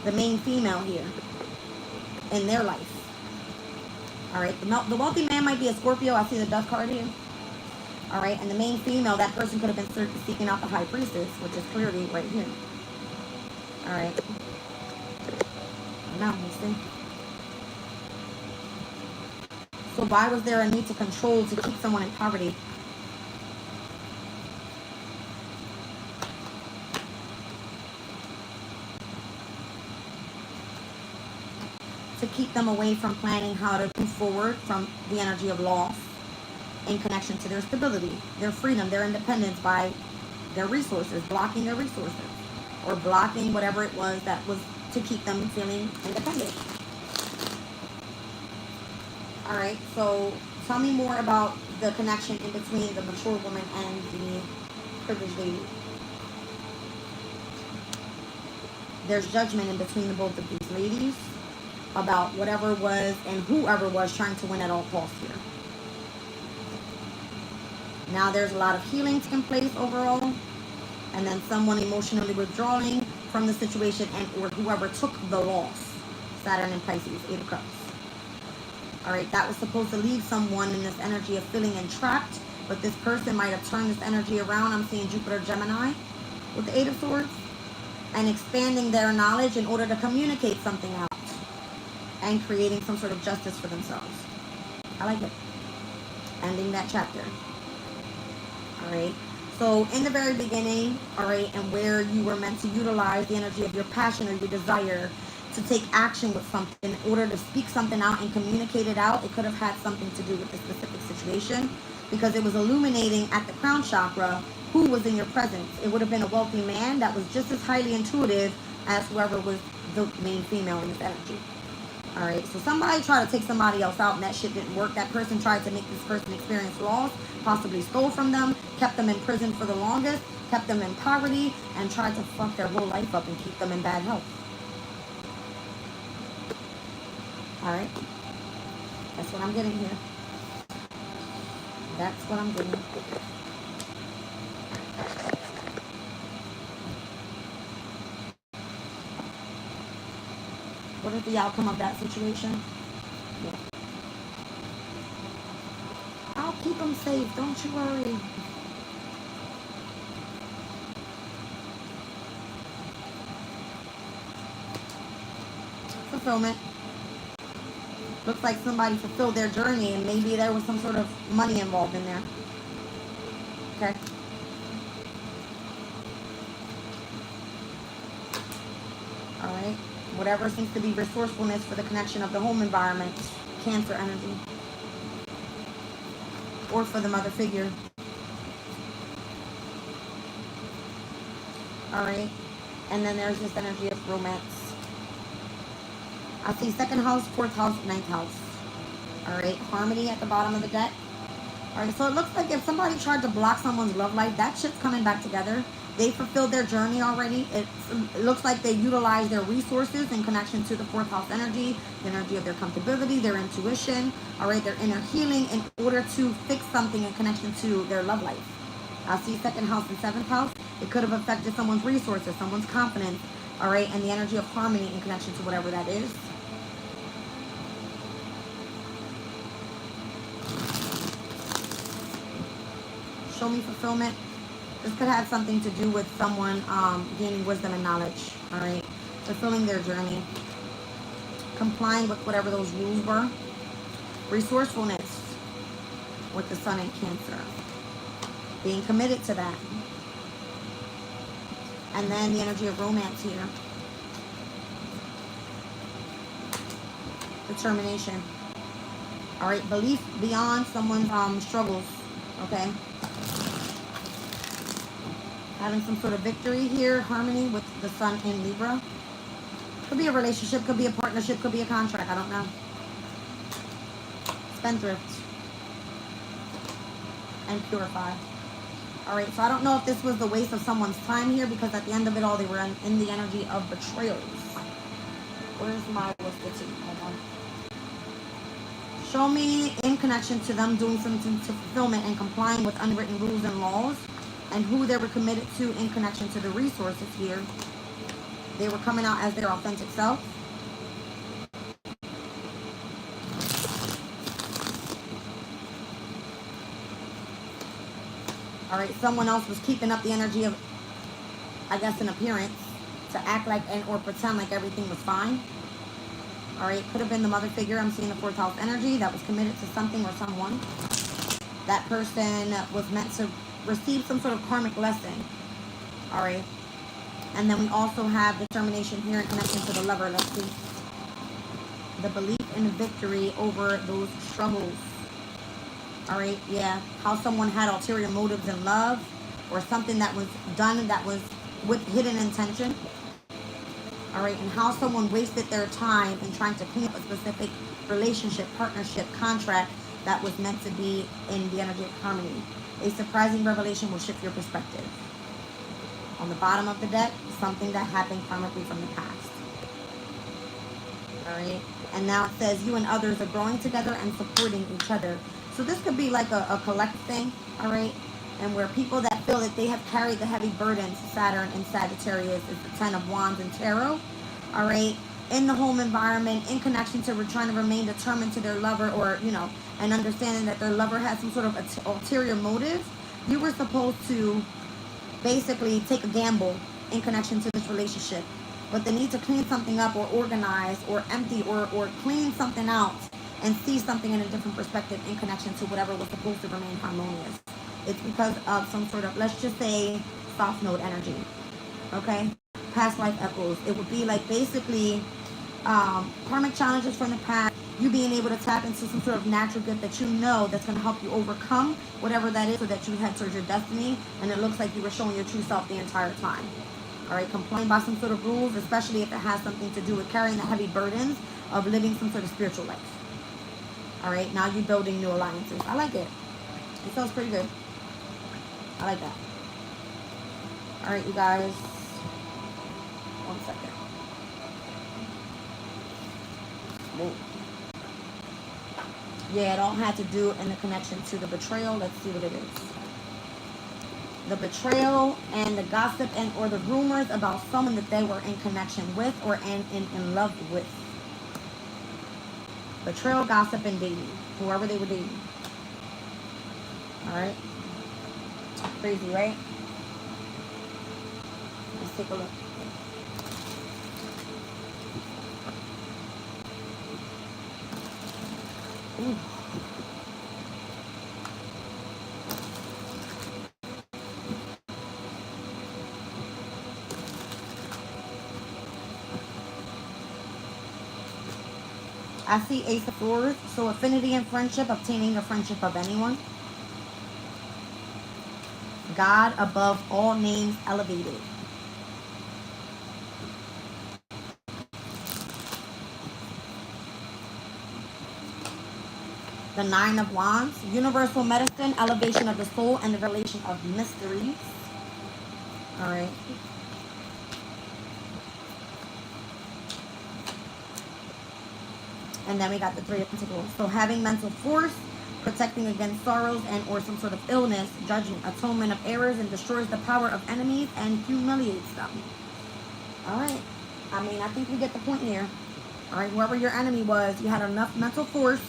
the main female here in their life. All right, the wealthy man might be a Scorpio. I see the Death card here. All right, and the main female, that person could have been seeking out the high priestess, which is clearly right here. All right. Now, we'll see. So why was there a need to control to keep someone in poverty? To keep them away from planning how to move forward from the energy of loss in connection to their stability, their freedom, their independence by their resources, blocking their resources, or blocking whatever it was that was to keep them feeling independent. All right, so tell me more about the connection in between the mature woman and the privileged lady. There's judgment in between the both of these ladies about whatever was and whoever was trying to win at all costs here. Now there's a lot of healing taking place overall, and then someone emotionally withdrawing from the situation, and or whoever took the loss. Saturn and Pisces, 8 of Cups. All right, that was supposed to leave someone in this energy of feeling entrapped, but this person might have turned this energy around. I'm seeing Jupiter, Gemini with the 8 of Swords, and expanding their knowledge in order to communicate something out and creating some sort of justice for themselves. I like it. Ending that chapter. All right. So in the very beginning, all right, and where you were meant to utilize the energy of your passion or your desire to take action with something in order to speak something out and communicate it out, it could have had something to do with the specific situation, because it was illuminating at the crown chakra who was in your presence. It would have been a wealthy man that was just as highly intuitive as whoever was the main female in this energy. All right, so somebody tried to take somebody else out and that shit didn't work. That person tried to make this person experience loss, possibly stole from them, kept them in prison for the longest, kept them in poverty, and tried to fuck their whole life up and keep them in bad health. All right, that's what I'm getting here. That's what I'm getting. What is the outcome of that situation? Yeah. I'll keep them safe, don't you worry. Fulfillment. Looks like somebody fulfilled their journey and maybe there was some sort of money involved in there. Okay. All right. Whatever seems to be resourcefulness for the connection of the home environment, Cancer energy, or for the mother figure. All right, and then there's this energy of romance. I see 2nd house, 4th house, 9th house. All right, harmony at the bottom of the deck. All right, so it looks like if somebody tried to block someone's love life, that shit's coming back together. They fulfilled their journey already. It looks like they utilized their resources in connection to the 4th house energy, the energy of their comfortability, their intuition, all right, their inner healing in order to fix something in connection to their love life. I see 2nd house and 7th house. It could have affected someone's resources, someone's confidence, all right, and the energy of harmony in connection to whatever that is. Show me fulfillment. This could have something to do with someone gaining wisdom and knowledge, all right? Fulfilling their journey. Complying with whatever those rules were. Resourcefulness with the sun in Cancer. Being committed to that. And then the energy of romance here. Determination. All right, belief beyond someone's struggles, okay? Having some sort of victory here, harmony with the sun in Libra. Could be a relationship, could be a partnership, could be a contract, I don't know. Spendthrift. And purify. Alright, so I don't know if this was the waste of someone's time here, because at the end of it all, they were in the energy of betrayals. Where's my wisdom? Hold on. Show me in connection to them doing something to fulfillment and complying with unwritten rules and laws, and who they were committed to in connection to the resources here. They were coming out as their authentic self. All right, someone else was keeping up the energy of, I guess, an appearance to act like and or pretend like everything was fine. All right, could have been the mother figure. I'm seeing the 4th house energy that was committed to something or someone. That person was meant to receive some sort of karmic lesson. All right, and then we also have determination here in connection to the lover. Let's see. The belief in victory over those struggles. All right, yeah, how someone had ulterior motives in love, or something that was done that was with hidden intention. All right, and how someone wasted their time in trying to clean up a specific relationship, partnership, contract that was meant to be in the energy of harmony. A surprising revelation will shift your perspective. On the bottom of the deck, something that happened karmically from the past. All right, and now it says you and others are growing together and supporting each other. So this could be like a collective thing, all right? And where people that feel that they have carried the heavy burdens, Saturn and Sagittarius is the 10 of Wands and Tarot, all right? In the home environment, in connection to trying to remain determined to their lover, or, you know, and understanding that their lover has some sort of ulterior motive, you were supposed to basically take a gamble in connection to this relationship. But the need to clean something up or organize or empty or clean something out and see something in a different perspective in connection to whatever was supposed to remain harmonious. It's because of some sort of, let's just say, soft node energy, okay? Past life echoes. It would be like basically karmic challenges from the past, you being able to tap into some sort of natural gift that you know that's going to help you overcome whatever that is so that you head towards your destiny, and it looks like you were showing your true self the entire time. All right, complying by some sort of rules, especially if it has something to do with carrying the heavy burdens of living some sort of spiritual life. All right, now you're building new alliances. I like it. It sounds pretty good. I like that. All right, you guys. 1 second. Whoa. Yeah, it all had to do in the connection to the betrayal. Let's see what it is. The betrayal and the gossip and or the rumors about someone that they were in connection with or in love with. Betrayal, gossip, and dating. Whoever they were dating. Alright. Crazy, right? Let's take a look. Ooh. I see Ace of Swords. So affinity and friendship, obtaining the friendship of anyone. God above all names elevated. The Nine of Wands, universal medicine, elevation of the soul, and the revelation of mysteries. All right. And then we got the Three of Pentacles. So having mental force, protecting against sorrows and or some sort of illness, judgment, atonement of errors, and destroys the power of enemies and humiliates them. All right. I mean, I think we get the point here. All right. Whoever your enemy was, you had enough mental force,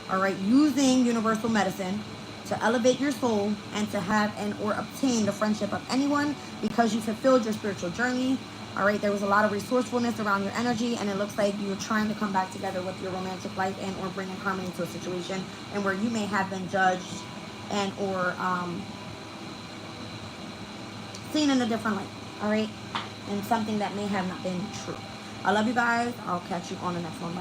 all right, using universal medicine to elevate your soul and to have and or obtain the friendship of anyone because you fulfilled your spiritual journey. All right, there was a lot of resourcefulness around your energy, and it looks like you're trying to come back together with your romantic life and or bringing harmony to a situation and where you may have been judged and or seen in a different light, all right, and something that may have not been true. I love you guys. I'll catch you on the next one. Bye.